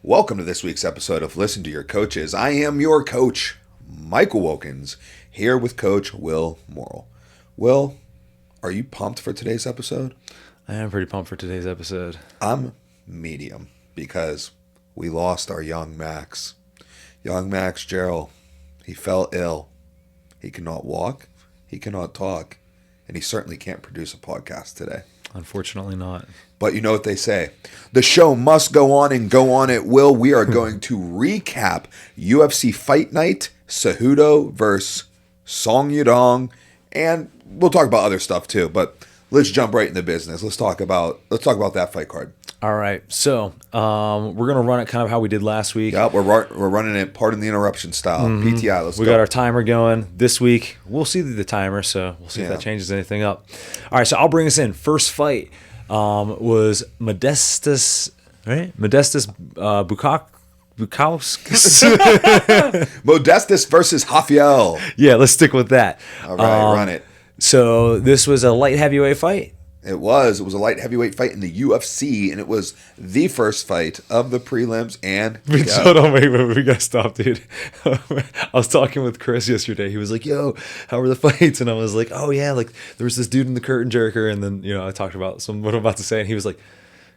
Welcome to this week's episode of Listen to Your Coaches. I am your coach, Michael Wilkins, here with Coach Will Morrill. Will, are you pumped for today's episode? I am pretty pumped for today's episode. I'm medium because we lost our young Max. Young Max Gerald, he fell ill. He cannot walk, he cannot talk, and he certainly can't produce a podcast today. Unfortunately not. But you know what they say. The show must go on and go on it will. We are going to recap UFC Fight Night, Cejudo versus Song Yadong, and we'll talk about other stuff too. But let's jump right into business. Let's talk about that fight card. All right. So we're gonna run it kind of how we did last week. Yeah, we're running it pardon the interruption style. PTI. Let's go. We got our timer going this week. We'll see the timer, so we'll see if that changes anything up. All right. So I'll bring us in. First fight was Modestas, right? Modestas Bukauskas. Modestas versus Rafael. Yeah, let's stick with that. All right, run it. So this was a light heavyweight fight. It was a light heavyweight fight in the UFC, and it was the first fight of the prelims. And Hold on, wait, we gotta stop, dude. I was talking with Chris yesterday. He was like, "Yo, how were the fights?" And I was like, "Oh yeah, like there was this dude in the curtain jerker." And then I talked about what I'm about to say, and he was like,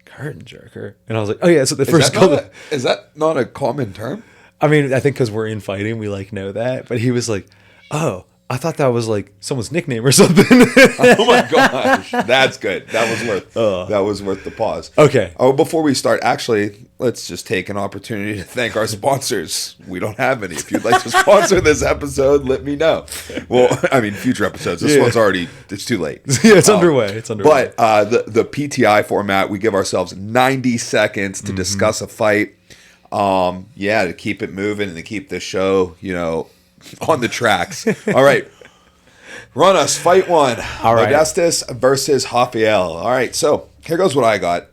"Curtain jerker," and I was like, "Oh yeah." So the first couple. Is that not a common term? I mean, I think because we're in fighting, we know that. But he was like, "Oh, I thought that was like someone's nickname or something." Oh my gosh, that's good. That was worth the pause. Okay. Oh, before we start, actually, let's just take an opportunity to thank our sponsors. We don't have any. If you'd like to sponsor this episode, let me know. Well, I mean, future episodes. This one's already. It's too late. Yeah, it's underway. It's underway. But the PTI format, we give ourselves 90 seconds to discuss a fight. To keep it moving and to keep the show, on the tracks. All right. Run us. Fight one. All right. Modestas versus Rafael. All right. So here goes what I got.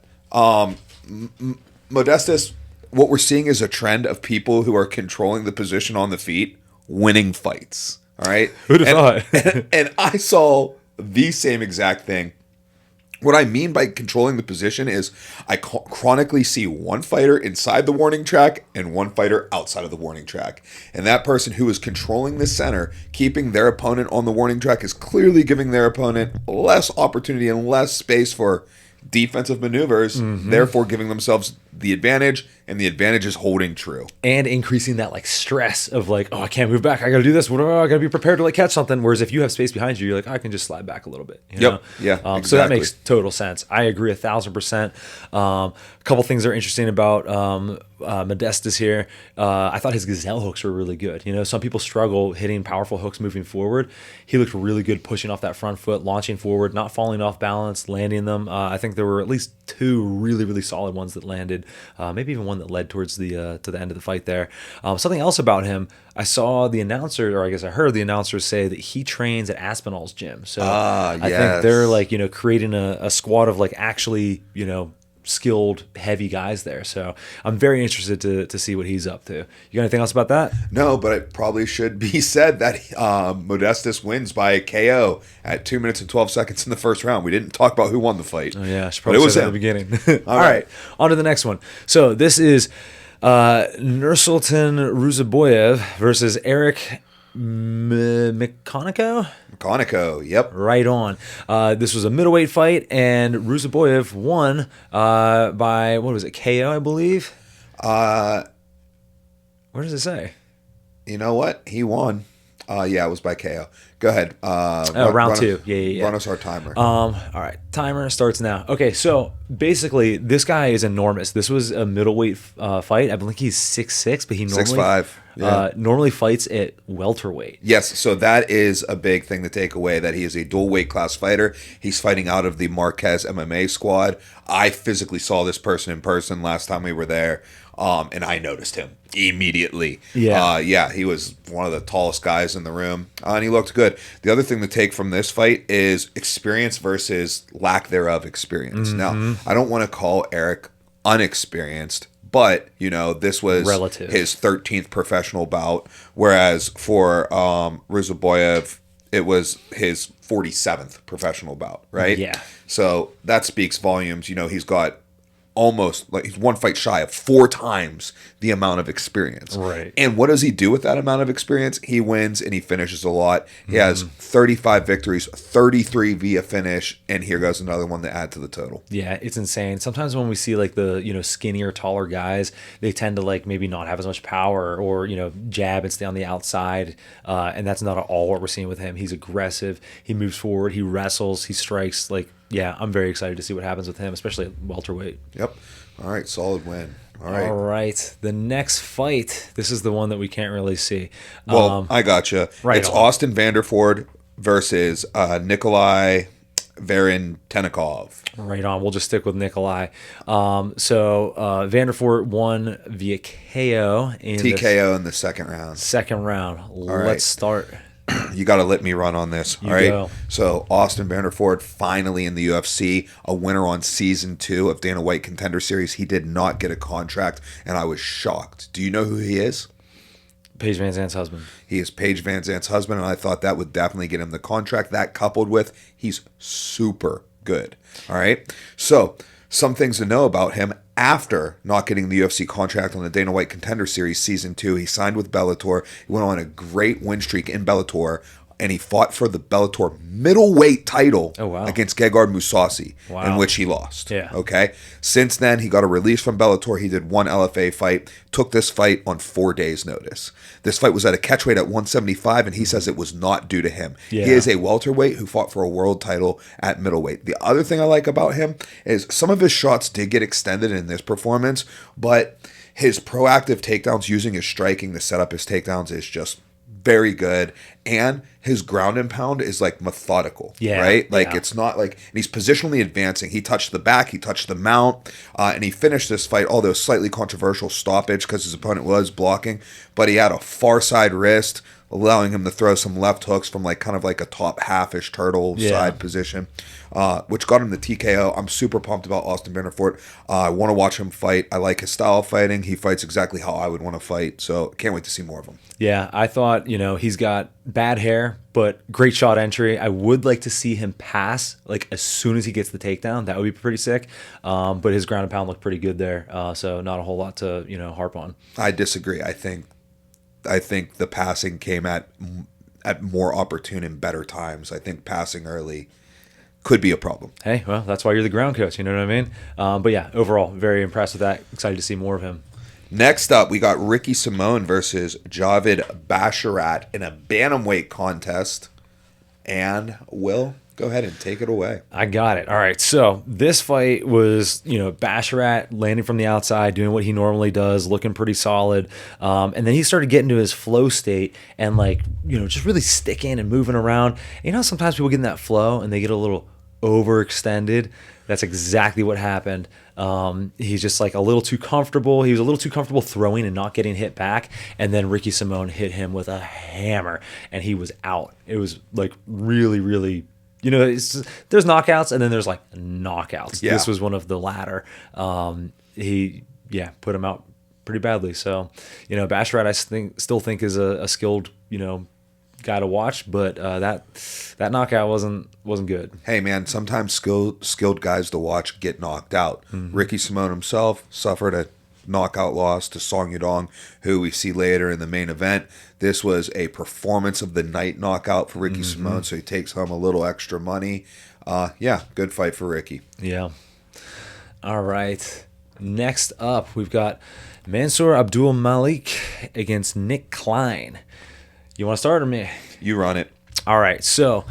Modestas, what we're seeing is a trend of people who are controlling the position on the feet, winning fights. All right. Who'd have thought? And I saw the same exact thing. What I mean by controlling the position is I chronically see one fighter inside the warning track and one fighter outside of the warning track. And that person who is controlling the center, keeping their opponent on the warning track, is clearly giving their opponent less opportunity and less space for defensive maneuvers, therefore giving themselves the advantage, and the advantage is holding true. And increasing that stress of oh, I can't move back. I got to do this. I got to be prepared to catch something. Whereas if you have space behind you, you're I can just slide back a little bit. Yep. Yeah. Exactly. So that makes total sense. I agree 1,000%. A couple things are interesting about Modestas here. I thought his gazelle hooks were really good. Some people struggle hitting powerful hooks moving forward. He looked really good pushing off that front foot, launching forward, not falling off balance, landing them. I think there were at least two really, really solid ones that landed. Maybe even one that led towards the to the end of the fight there. Something else about him, I saw the announcer, or I guess I heard the announcer say that he trains at Aspinall's gym. So I think they're creating a squad of actually skilled heavy guys there. So I'm very interested to see what he's up to. You got anything else about that? No, but it probably should be said that Modestas wins by KO at 2 minutes and 12 seconds in the first round. We didn't talk about who won the fight. Oh yeah, I should probably say that at the beginning. All right, on to the next one. So this is Nursultan Ruzaboyev versus Eric McConaughey? McConaughey, yep. Right on. This was a middleweight fight, and Ruzaboyev won by, what was it, KO, I believe? Where does it say? You know what? He won. It was by KO. Go ahead. Round two. Yeah. Run us our timer. All right. Timer starts now. Okay, so basically, this guy is enormous. This was a middleweight fight. I believe he's 6'6", but he normally 6'5". Yeah. Normally fights at welterweight. Yes, so that is a big thing to take away, that he is a dual weight class fighter. He's fighting out of the Marquez MMA squad. I physically saw this person in person last time we were there, and I noticed him immediately. Yeah. He was one of the tallest guys in the room, and he looked good. The other thing to take from this fight is experience versus lack thereof experience. Now, I don't want to call Eric unexperienced, but, this was relative. His 13th professional bout, whereas for Ruzaboyev, it was his 47th professional bout, right? Yeah. So that speaks volumes. He's got almost like he's one fight shy of 4 times the amount of experience. Right. And what does he do with that amount of experience? He wins and he finishes a lot. He has 35 victories, 33 via finish, and here goes another one to add to the total. Yeah, it's insane. Sometimes when we see like the, skinnier, taller guys, they tend to like maybe not have as much power or, jab and stay on the outside. And that's not at all what we're seeing with him. He's aggressive. He moves forward. He wrestles. He strikes. Like, yeah, I'm very excited to see what happens with him, especially at welterweight. Yep. All right. Solid win. All right. All right. The next fight, this is the one that we can't really see. Well, I gotcha. Right It's on. Austin Vanderford versus Nikolai Varentenikov. Right on. We'll just stick with Nikolai. So Vanderfort won via KO in the TKO in the second round. second round. right. Let's start. You got to let me run on this. You all right. go. So Austin Vanderford finally in the UFC, a winner on season 2 of Dana White Contender Series. He did not get a contract, and I was shocked. Do you know who he is? Paige Van Zandt's husband. He is Paige Van Zandt's husband, and I thought that would definitely get him the contract. That coupled with he's super good. All right. So some things to know about him. After not getting the UFC contract on the Dana White Contender Series Season 2, he signed with Bellator. He went on a great win streak in Bellator, and he fought for the Bellator middleweight title against Gegard Mousasi, in which he lost. Yeah. Okay. Since then, he got a release from Bellator. He did one LFA fight, took this fight on 4 days' notice. This fight was at a catchweight at 175, and he says it was not due to him. Yeah. He is a welterweight who fought for a world title at middleweight. The other thing I like about him is some of his shots did get extended in this performance, but his proactive takedowns using his striking to set up his takedowns is just very good, and his ground and pound is like methodical, right? Like it's not like, and he's positionally advancing. He touched the back, he touched the mount, and he finished this fight, although slightly controversial stoppage because his opponent was blocking, but he had a far side wrist, allowing him to throw some left hooks from like kind of like a top half-ish turtle side position, which got him the TKO. I'm super pumped about Austin Vanderfort. I want to watch him fight. I like his style of fighting. He fights exactly how I would want to fight, so can't wait to see more of him. Yeah, I thought, he's got bad hair, but great shot entry. I would like to see him pass, like, as soon as he gets the takedown. That would be pretty sick. But his ground and pound looked pretty good there, so not a whole lot to, harp on. I disagree. I think the passing came at more opportune and better times. I think passing early could be a problem. Hey, well, that's why you're the ground coach, you know what I mean? But yeah, overall, very impressed with that. Excited to see more of him. Next up, we got Ricky Simone versus Javid Basharat in a bantamweight contest. And Will, go ahead and take it away. I got it. All right. So this fight was, Basharat landing from the outside, doing what he normally does, looking pretty solid. And then he started getting to his flow state and just really sticking and moving around. Sometimes people get in that flow and they get a little overextended. That's exactly what happened. He's just like a little too comfortable. He was a little too comfortable throwing and not getting hit back. And then Ricky Simone hit him with a hammer and he was out. It was like really, really, there's knockouts and then there's like knockouts. Yeah. This was one of the latter. He put him out pretty badly. So, Basharat I still think is a skilled, guy to watch, but that knockout wasn't good. Hey man, sometimes skilled guys to watch get knocked out. Mm-hmm. Ricky Simone himself suffered a knockout loss to Song Yudong, who we see later in the main event. This was a performance of the night knockout for Ricky Simone, so he takes home a little extra money. Good fight for Ricky. Yeah. All right. Next up, we've got Mansour Abdul Malik against Nick Klein. You want to start or me? You run it. All right. So,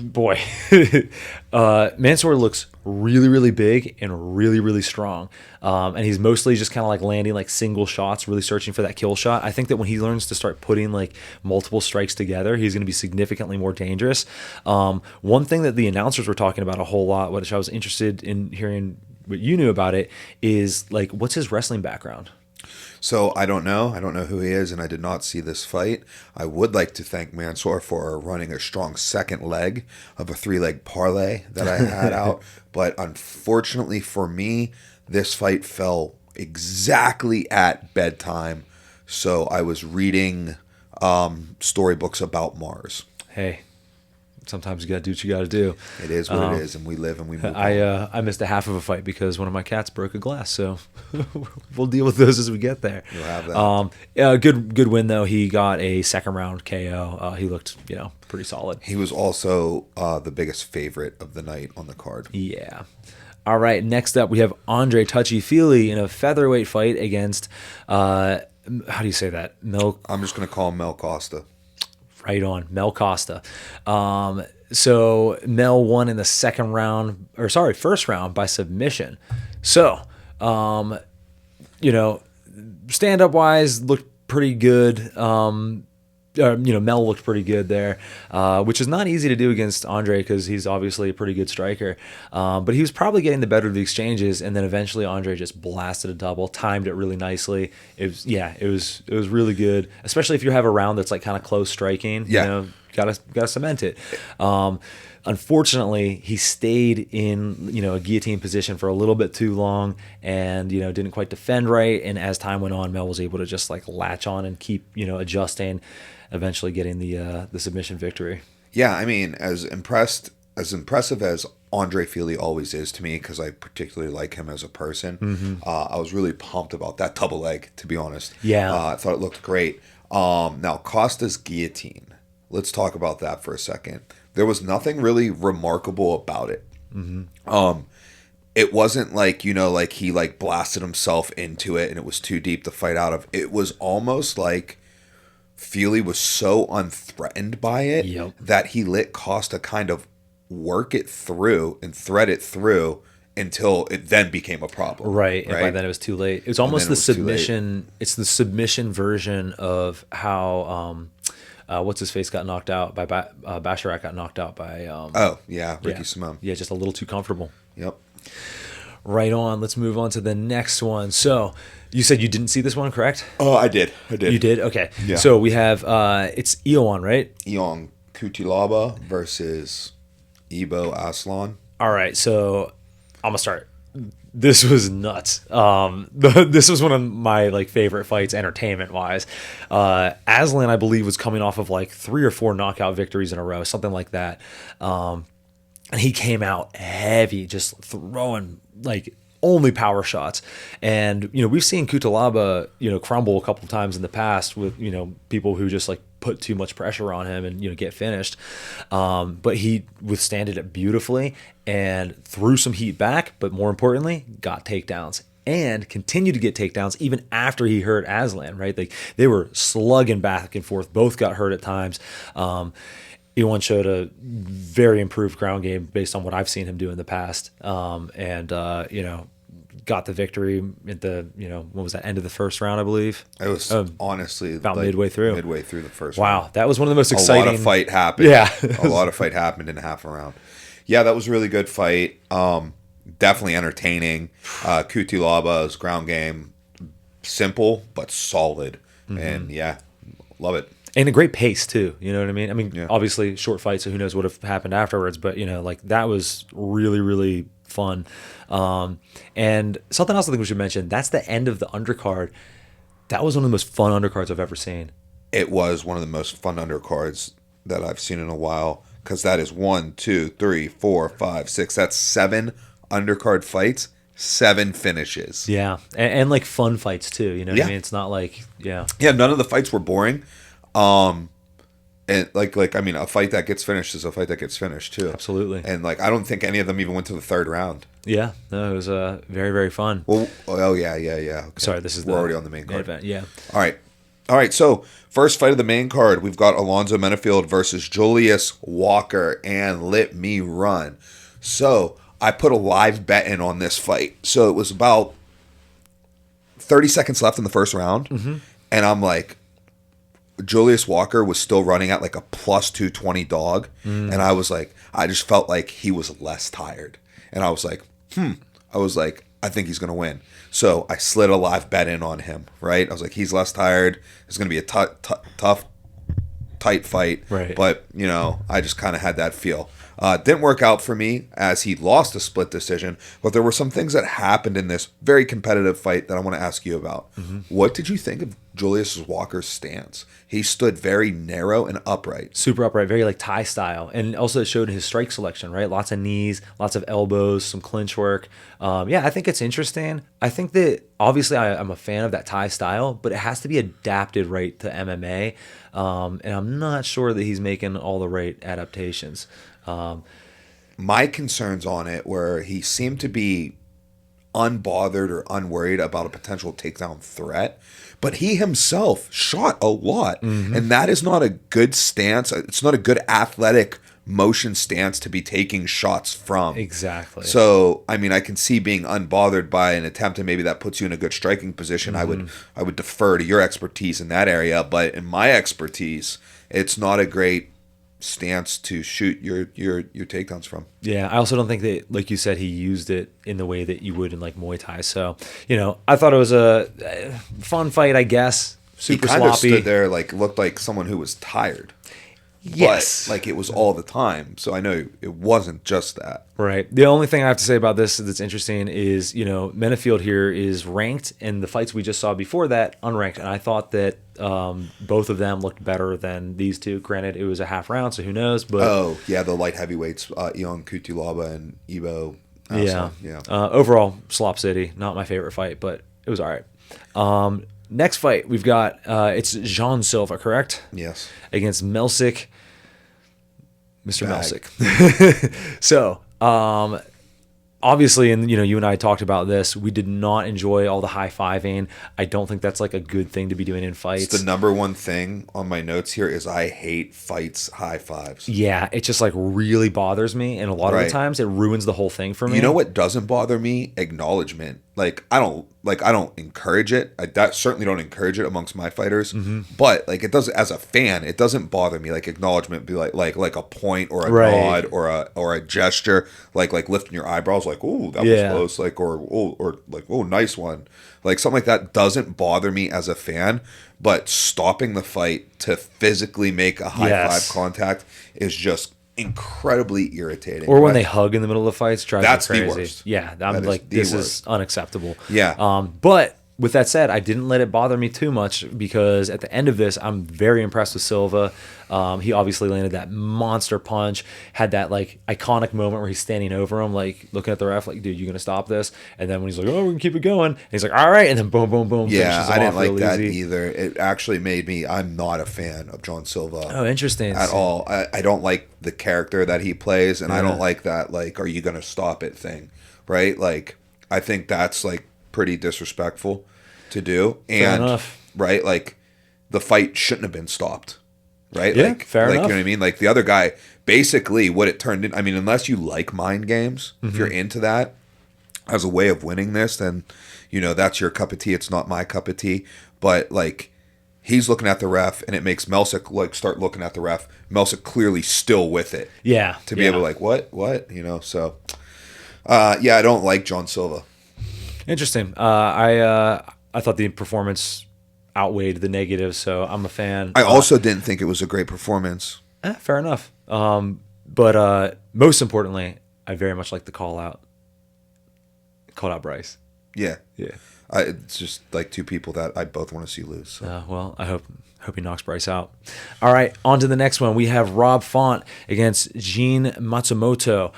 boy, Mansour looks really, really big and really, really strong. And he's mostly just kind of like landing like single shots, really searching for that kill shot. I think that when he learns to start putting like multiple strikes together, he's going to be significantly more dangerous. One thing that the announcers were talking about a whole lot, which I was interested in hearing what you knew about it, is like, what's his wrestling background? So I don't know. I don't know who he is, and I did not see this fight. I would like to thank Mansour for running a strong second leg of a 3-leg parlay that I had out. But unfortunately for me, this fight fell exactly at bedtime. So I was reading storybooks about Mars. Hey, sometimes you got to do what you got to do. It is what it is, and we live and we move on. I missed a half of a fight because one of my cats broke a glass, so we'll deal with those as we get there. You'll have that. Good win though. He got a second round KO. He looked, pretty solid. He was also the biggest favorite of the night on the card. Yeah. All right. Next up, we have Andre Touchy-Feely in a featherweight fight against how do you say that? I'm just going to call him Mel Costa. Right on, Mel Costa. So Mel won in the first round by submission. So, stand-up wise, looked pretty good. Mel looked pretty good there, which is not easy to do against Andre because he's obviously a pretty good striker. But he was probably getting the better of the exchanges, and then eventually Andre just blasted a double, timed it really nicely. It was really good, especially if you have a round that's like kind of close striking. Yeah. Gotta cement it. Unfortunately, he stayed in a guillotine position for a little bit too long, and didn't quite defend right. And as time went on, Mel was able to just like latch on and keep adjusting, eventually getting the submission victory. Yeah, I mean, as impressive as Andre Feely always is to me, because I particularly like him as a person. I was really pumped about that double leg, to be honest. Yeah, I thought it looked great. Now Costa's guillotine. Let's talk about that for a second. There was nothing really remarkable about it. It wasn't like, like he like blasted himself into it and it was too deep to fight out of. It was almost like Feely was so unthreatened by it that he let Costa kind of work it through and thread it through until it then became a problem. Right. And by then it was too late. It was almost the submission. It's the submission version of how what's his face got knocked out by Basharat got knocked out by Ricky Simone. Yeah, just a little too comfortable. Yep. Right on. Let's move on to the next one. So you said you didn't see this one, correct? Oh, I did. You did? Okay. Yeah. So we have it's Ion, right? Ion Cutelaba versus Ibo Aslan. All right. So I'm gonna start. This was nuts. This was one of my favorite fights, entertainment wise. Aslan, I believe, was coming off of 3 or 4 knockout victories in a row, something like that. And he came out heavy, just throwing only power shots. And we've seen Cutelaba crumble a couple of times in the past with people who just put too much pressure on him and get finished. But he withstanded it beautifully and threw some heat back, but more importantly, got takedowns and continued to get takedowns even after he hurt Aslan, right? They were slugging back and forth. Both got hurt at times. Iwan showed a very improved ground game based on what I've seen him do in the past. Got the victory at the, what was that, end of the first round, I believe? It was honestly about midway through. Midway through the first round. Wow, that was one of the most exciting. A lot of fight happened. Yeah. A lot of fight happened in half a round. Yeah, that was a really good fight. Definitely entertaining. Cutelaba's ground game, simple but solid. And yeah, love it. And a great pace too, you know what I mean? I mean, obviously short fight, so who knows what have happened afterwards, but that was really, really fun. And something else I think we should mention, that's the end of the undercard. That was one of the most fun undercards I've ever seen. It was one of the most fun undercards that I've seen in a while, because that is 1, 2, 3, 4, 5, 6. That's 7 undercard fights, 7 finishes. Yeah, and fun fights too. You know what I mean? It's not yeah, none of the fights were boring. And a fight that gets finished is a fight that gets finished too. Absolutely. And I don't think any of them even went to the 3rd round. Yeah, no, it was very, very fun. Well, yeah. Okay. Sorry, we're already on the main card. Event, yeah. All right. So first fight of the main card, we've got Alonzo Menafield versus Julius Walker, and let me run. So I put a live bet in on this fight. So it was about 30 seconds left in the first round, and I'm like, Julius Walker was still running at a plus 220 dog. And I was like, I just felt like he was less tired. And I was like, I think he's going to win. So I slid a live bet in on him, right? I was like, he's less tired. It's going to be a tough, tight fight. Right. But, I just kind of had that feel. Didn't work out for me as he lost a split decision, but there were some things that happened in this very competitive fight that I want to ask you about. What did you think of Julius Walker's stance? He stood very narrow and upright. Super upright, very like Thai style. And also it showed his strike selection, right? Lots of knees, lots of elbows, some clinch work. Yeah, I think it's interesting. I think that obviously I'm a fan of that Thai style, but it has to be adapted right to MMA. And I'm not sure that he's making all the right adaptations. My concerns on it were he seemed to be unbothered or unworried about a potential takedown threat, but he himself shot a lot, and that is not a good stance. It's not a good athletic motion stance to be taking shots from. Exactly. So, I mean, I can see being unbothered by an attempt, and maybe that puts you in a good striking position. I would defer to your expertise in that area, but in my expertise, it's not a great stance to shoot your takedowns from. Yeah, I also don't think that, like you said, he used it in the way that you would in like Muay Thai. So, I thought it was a fun fight, I guess. Super he kind of sloppy. stood there, looked like someone who was tired. Yes. But, it was all the time. So I know it wasn't just that. Right. The only thing I have to say about this that's interesting is, Menafield here is ranked, and the fights we just saw before that, unranked. And I thought that both of them looked better than these two. Granted, it was a half round, so who knows? But oh, yeah, the light heavyweights, Ion Kutulaba and Ibo. Yeah. Yeah. Overall, Slop City, not my favorite fight, but it was all right. Next fight, we've got, it's Jean Silva, correct? Yes. Against Melsick. Mr. Bag. Melsick. So, obviously, and you and I talked about this, we did not enjoy all the high-fiving. I don't think that's like a good thing to be doing in fights. It's the number one thing on my notes here is I hate fights high fives. Yeah, it just like really bothers me, and a lot of the Right. times it ruins the whole thing for me. You know what doesn't bother me? Acknowledgement. I don't encourage it. I certainly don't encourage it amongst my fighters. But it does, as a fan, it doesn't bother me. Acknowledgement be like a point or a Right. nod or a gesture, like lifting your eyebrows, oh, that Yeah. was close, oh, nice one, something like that doesn't bother me as a fan. But stopping the fight to physically make a high Yes. five contact is just incredibly irritating. Or when Right? they hug in the middle of the fights, drives That's me the crazy. worst. Yeah, I'm That is like, the this worst. is unacceptable. Yeah. But with that said, I didn't let it bother me too much because at the end of this, I'm very impressed with Silva. He obviously landed that monster punch, had that iconic moment where he's standing over him, looking at the ref, dude, you gonna stop this? And then when he's like, oh, we can keep it going, and he's like, all right, and then boom, boom, boom. Yeah, finishes him I didn't off like real that easy. either. It actually made me, I'm not a fan of John Silva Oh, interesting. at all. I don't like the character that he plays, and I Yeah. don't like that, are you going to stop it thing, right? I think that's, pretty disrespectful to do. Fair And, enough. right, the fight shouldn't have been stopped, right? Yeah, fair You enough. know what I mean? The other guy, basically what it turned in, I mean, unless you like mind games, Mm-hmm. if you're into that, as a way of winning this, then that's your cup of tea. It's not my cup of tea. But he's looking at the ref, and it makes Melsick start looking at the ref. Melsick clearly still with it Yeah. to be able to what So yeah, I don't like John Silva. Interesting. I thought the performance outweighed the negatives, so I'm a fan. I also didn't think it was a great performance. Fair enough. But most importantly, I very much like the call out. Called out Bryce. Yeah, Yeah. it's just two people that I both want to see lose. So. Well, I hope he knocks Bryce out. All right, on to the next one. We have Rob Font against Gene Matsumoto.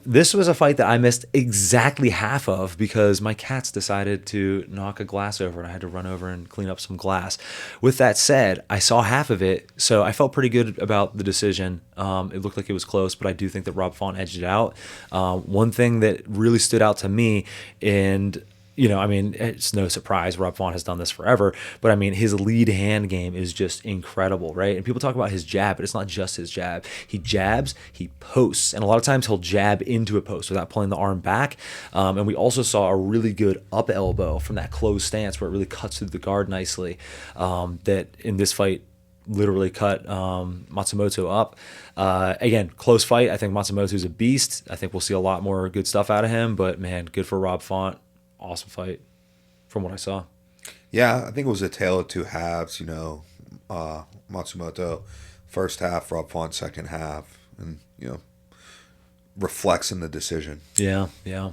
This was a fight that I missed exactly half of because my cats decided to knock a glass over, and I had to run over and clean up some glass. With that said, I saw half of it, so I felt pretty good about the decision. It looked like it was close, but I do think that Rob Font edged it out. One thing that really stood out to me, and it's no surprise. Rob Font has done this forever, but his lead hand game is just incredible, right? And people talk about his jab, but it's not just his jab. He jabs, he posts, and a lot of times he'll jab into a post without pulling the arm back. And we also saw a really good up elbow from that closed stance where it really cuts through the guard nicely. That in this fight literally cut Matsumoto up. Again, close fight. I think Matsumoto's a beast. I think we'll see a lot more good stuff out of him, but man, good for Rob Font. Awesome fight from what I saw. Yeah, I think it was a tale of two halves. Matsumoto first half, Rob Font second half, and reflects in the decision. Yeah, yeah.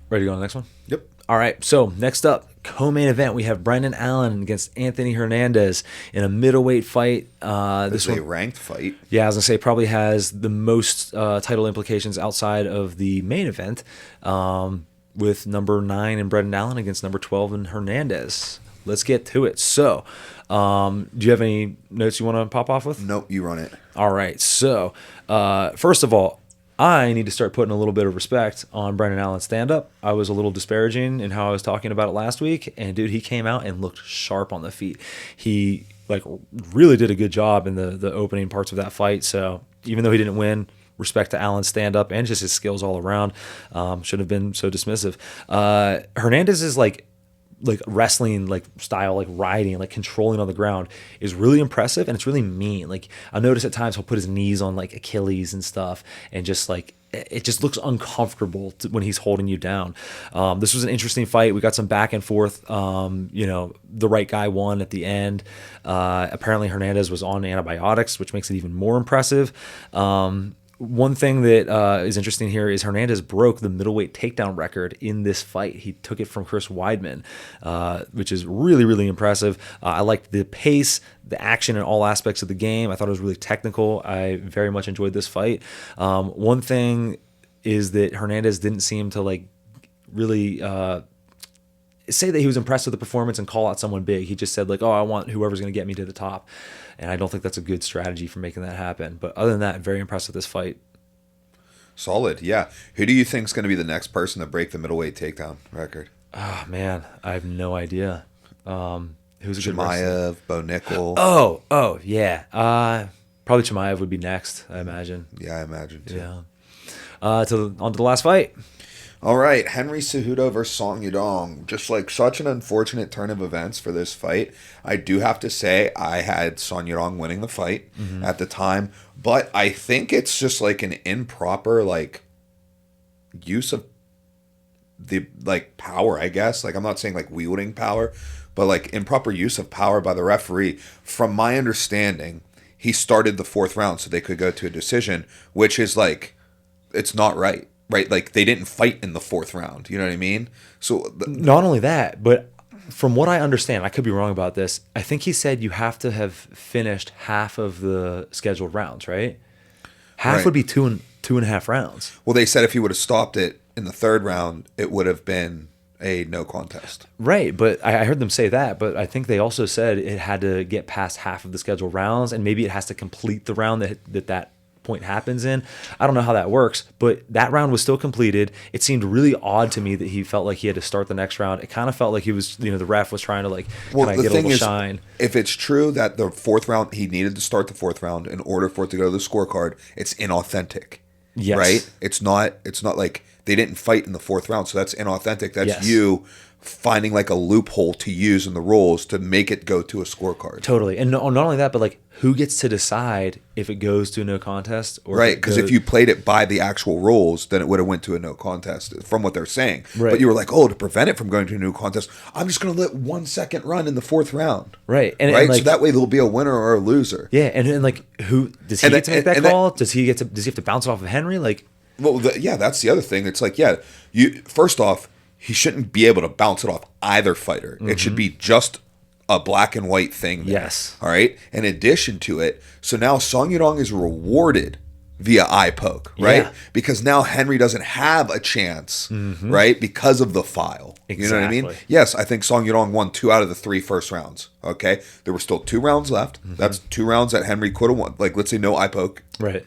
Ready to go on the next one? Yep. All right, so next up, co-main event, we have Brendan Allen against Anthony Hernandez in a middleweight fight. This is a ranked fight. Yeah, I was going to say probably has the most title implications outside of the main event, with number 9 in Brendan Allen against number 12 in Hernandez. Let's get to it. So, do you have any notes you want to pop off with? Nope, you run it. All right, so first of all, I need to start putting a little bit of respect on Brendan Allen's stand-up. I was a little disparaging in how I was talking about it last week, and dude, he came out and looked sharp on the feet. He really did a good job in the opening parts of that fight. So even though he didn't win, respect to Allen's stand-up and just his skills all around. Shouldn't have been so dismissive. Hernandez is like wrestling style, riding, controlling on the ground is really impressive, and it's really mean. I notice at times he'll put his knees on Achilles and stuff, and just it just looks uncomfortable when he's holding you down. This was an interesting fight. We got some back and forth. The right guy won at the end. Apparently Hernandez was on antibiotics, which makes it even more impressive. One thing that is interesting here is Hernandez broke the middleweight takedown record in this fight. He took it from Chris Weidman, which is really, really impressive. I liked the pace, the action in all aspects of the game. I thought it was really technical. I very much enjoyed this fight. One thing is that Hernandez didn't seem to really say that he was impressed with the performance and call out someone big. He just said I want whoever's going to get me to the top. And I don't think that's a good strategy for making that happen. But other than that, very impressed with this fight. Solid, yeah. Who do you think is going to be the next person to break the middleweight takedown record? Oh, man, I have no idea. Who's a good Chimaev, Bo Nickel. Oh, yeah. Probably Chimaev would be next, I imagine. Yeah, I imagine too. Yeah. On to the last fight. All right, Henry Cejudo versus Song Yadong. Just such an unfortunate turn of events for this fight. I do have to say I had Song Yadong winning the fight at the time, but I think it's just an improper use of the power, I guess. I'm not saying wielding power, but improper use of power by the referee. From my understanding, he started the 4th round so they could go to a decision, which is it's not right. Right, they didn't fight in the 4th round. You know what I mean? So not only that, but from what I understand, I could be wrong about this. I think he said you have to have finished half of the scheduled rounds, right? Half would be two and a half rounds. Well, they said if he would have stopped it in the 3rd round, it would have been a no contest. Right, but I heard them say that, but I think they also said it had to get past half of the scheduled rounds, and maybe it has to complete the round that point happens in. I don't know how that works, but that round was still completed. It seemed really odd to me that he felt like he had to start the next round. It kind of felt like he was, the ref was trying to get a little shine. If it's true that the 4th round, he needed to start the 4th round in order for it to go to the scorecard, it's inauthentic. Yes. Right? It's not like they didn't fight in the 4th round, so that's inauthentic. That's you finding a loophole to use in the rules to make it go to a scorecard. Totally. And not only that, but who gets to decide if it goes to a no contest? Or right, because if you played it by the actual rules, then it would have went to a no contest from what they're saying. Right. But you were to prevent it from going to a no contest, I'm just going to let 1 second run in the 4th round. Right. And so that way there'll be a winner or a loser. Yeah, and who does he get to make that call? Does he have to bounce it off of Henry? Well, that's the other thing. It's you first off, he shouldn't be able to bounce it off either fighter. Mm-hmm. It should be just a black and white thing there. Yes. All right? In addition to it, so now Song Yadong is rewarded via eye poke, right? Yeah. Because now Henry doesn't have a chance, right? Because of the file. Exactly. You know what I mean? Yes, I think Song Yadong won 2 out of the 3 first rounds. Okay? There were still 2 rounds left. Mm-hmm. That's 2 rounds that Henry could have won. Let's say no eye poke. Right.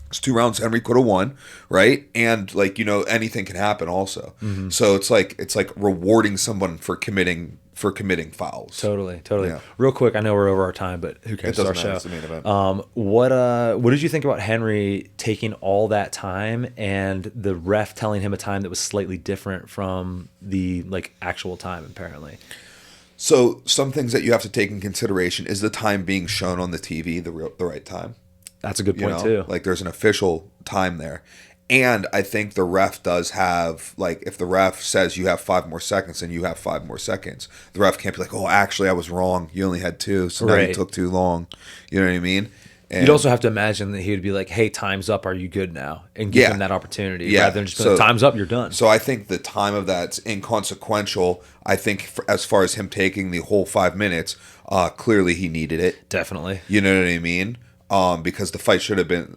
It's 2 rounds Henry could have won, right? And anything can happen also. Mm-hmm. So it's rewarding someone for committing fouls. Totally. Yeah. Real quick, I know we're over our time, but who cares? It doesn't our matter. show. It's the main event. What did you think about Henry taking all that time and the ref telling him a time that was slightly different from the actual time apparently? So some things that you have to take in consideration is the time being shown on the TV the right time. That's a good point too. There's an official time there. And I think the ref does have, if the ref says you have 5 more seconds, then you have 5 more seconds. The ref can't be oh, actually, I was wrong. You only had 2, so now you took too long. You know what I mean? And You'd also have to imagine that he would be like, "Hey, time's up. Are you good now?" And give Yeah. him that opportunity Yeah. rather than just going, "Time's up. You're done." So I think the time of that's inconsequential. I think as far as him taking the whole 5 minutes, clearly he needed it. Definitely. You know what I mean? Because the fight should have been,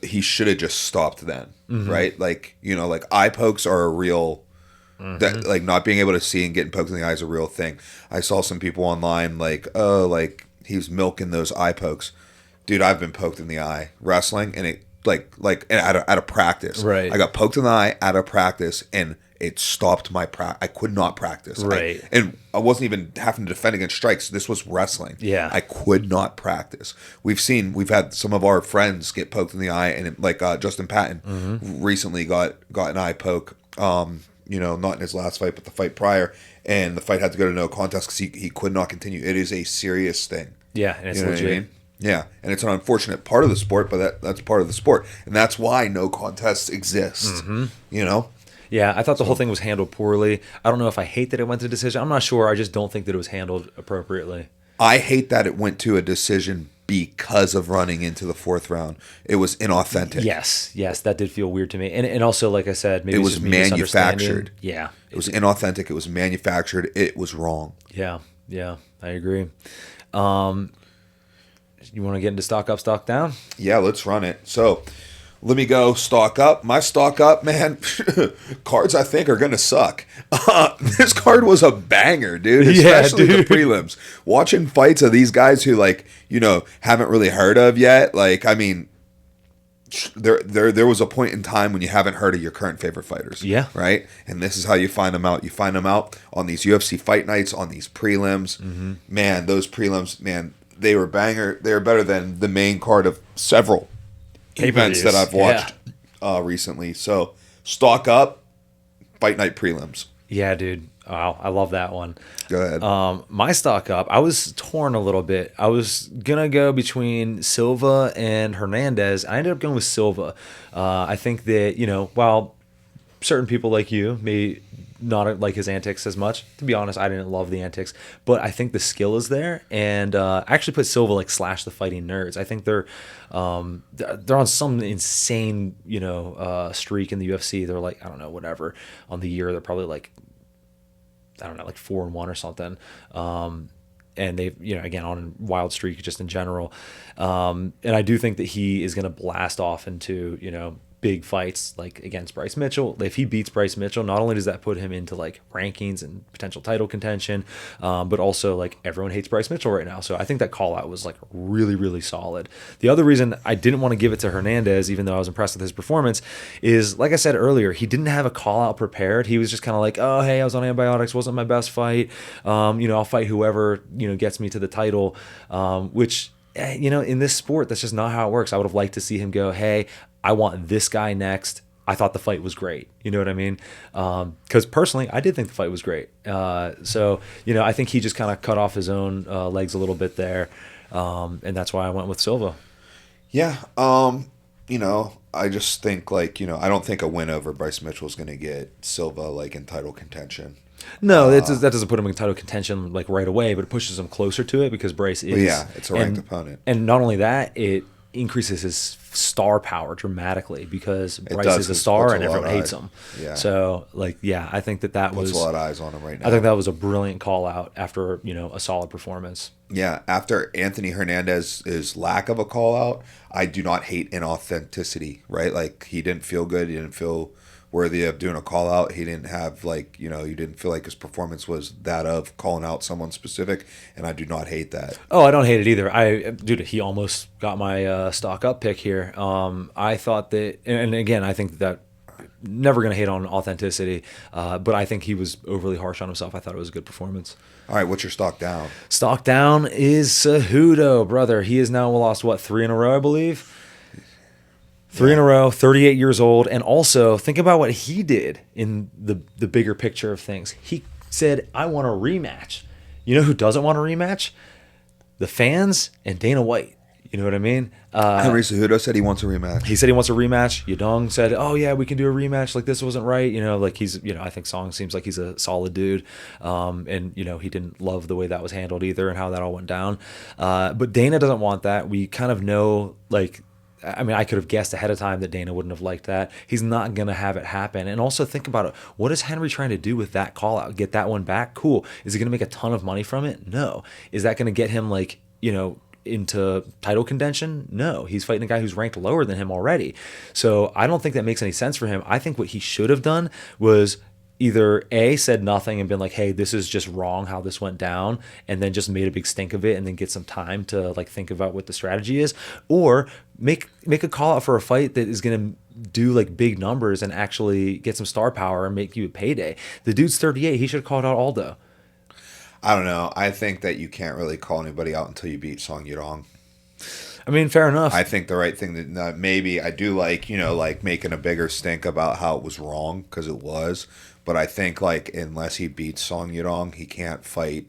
he should have just stopped then, right? Like, like eye pokes are a real, that like not being able to see and getting poked in the eye is a real thing. I saw some people online like, oh, like he was milking those eye pokes. Dude, I've been poked in the eye wrestling, and it like at a practice. Right. I got poked in the eye at a practice, and it stopped my I could not practice. Right. And I wasn't even having to defend against strikes. This was wrestling. Yeah. I could not practice. We've had some of our friends get poked in the eye, and like Justin Patton recently got an eye poke. Not in his last fight, but the fight prior, and the fight had to go to no contest because he could not continue. It is a serious thing. Yeah, and it's You know legit. what I mean? Yeah, and it's an unfortunate part of the sport, but that's part of the sport, and that's why no contests exist. Yeah, I thought the whole thing was handled poorly. I don't know if I hate that it went to decision. I'm not sure. I just don't think that it was handled appropriately. I hate that it went to a decision because of running into the fourth round. It was inauthentic. Yes, that did feel weird to me. And also, like I said, maybe It it's was just me misunderstanding. manufactured. Yeah. It was inauthentic. It was manufactured. It was wrong. Yeah, I agree. You want to get into stock up, stock down? Yeah, let's run it. So let me go stock up. My stock up, man, cards I think are going to suck. This card was a banger, dude, especially the prelims. Watching fights of these guys who, like, haven't really heard of yet. Like, I mean, there was a point in time when you haven't heard of your current favorite fighters. Yeah. Right? And this is how you find them out. You find them out on these UFC fight nights, on these prelims. Man, those prelims, man, they were banger. They were better than the main card of several events that I've watched recently. So stock up, fight night prelims. Yeah, dude. Wow, I love that one. Go ahead. My stock up, I was torn a little bit. I was gonna go between Silva and Hernandez. I ended up going with Silva. I think that while certain people like you may not like his antics as much. To be honest, I didn't love the antics, but I think the skill is there. And I actually put Silva like Slash the Fighting Nerds. I think they're on some insane streak in the UFC. They're like, I don't know, whatever on the year. They're probably like, I don't know, like 4-1 or something. And they've, again, on a wild streak just in general. And I do think that he is going to blast off into, big fights like against Bryce Mitchell. If he beats Bryce Mitchell, not only does that put him into like rankings and potential title contention, but also like everyone hates Bryce Mitchell right now. So I think that call out was like really, really solid. The other reason I didn't want to give it to Hernandez, even though I was impressed with his performance, is like I said earlier, he didn't have a call out prepared. He was just kind of like, oh, hey, I was on antibiotics, wasn't my best fight. I'll fight whoever, gets me to the title, which, in this sport, that's just not how it works. I would have liked to see him go, hey, I want this guy next. I thought the fight was great. You know what I mean? Because personally, I did think the fight was great. So I think he just kind of cut off his own legs a little bit there. And that's why I went with Silva. Yeah. I just think I don't think a win over Bryce Mitchell is going to get Silva like in title contention. No, that doesn't put him in title contention like right away, but it pushes him closer to it because Bryce is. Yeah, it's a ranked opponent. And not only that, it increases his star power dramatically because Bryce is a star and everyone hates him. Yeah. So I think that was puts a lot of eyes on him right now. I think that was a brilliant call out after a solid performance. Yeah, after Anthony Hernandez's lack of a call out, I do not hate inauthenticity. Right, like he didn't feel good. He didn't feel worthy of doing a call out. He didn't have you didn't feel like his performance was that of calling out someone specific, and I do not hate that. Oh, I don't hate it either. Dude, he almost got my stock up pick here. I thought that, and again, I think that never going to hate on authenticity, but I think he was overly harsh on himself. I thought it was a good performance. All right, what's your stock down? Stock down is Cejudo, brother. He has now lost, 3 in a row, I believe? 3 in a row, 38 years old. And also, think about what he did in the bigger picture of things. He said, I want a rematch. You know who doesn't want a rematch? The fans and Dana White. You know what I mean? Henry Cejudo said he wants a rematch. He said he wants a rematch. Yadong said, "Oh yeah, we can do a rematch. Like this wasn't right." You know, like he's, I think Song seems like he's a solid dude, and he didn't love the way that was handled either and how that all went down. But Dana doesn't want that. We kind of know, like, I mean, I could have guessed ahead of time that Dana wouldn't have liked that. He's not going to have it happen. And also think about it. What is Henry trying to do with that call out? Get that one back? Cool. Is he going to make a ton of money from it? No. Is that going to get him, like, into title contention? No. He's fighting a guy who's ranked lower than him already. So I don't think that makes any sense for him. I think what he should have done was either A, said nothing and been like, hey, this is just wrong how this went down, and then just made a big stink of it and then get some time to like think about what the strategy is, or make a call out for a fight that is going to do like big numbers and actually get some star power and make you a payday. The dude's 38. He should have called out Aldo. I don't know. I think that you can't really call anybody out until you beat Song Yadong. I mean, fair enough. I think the right thing that maybe I do like, like making a bigger stink about how it was wrong, because it was. But I think like unless he beats Song Yadong, he can't fight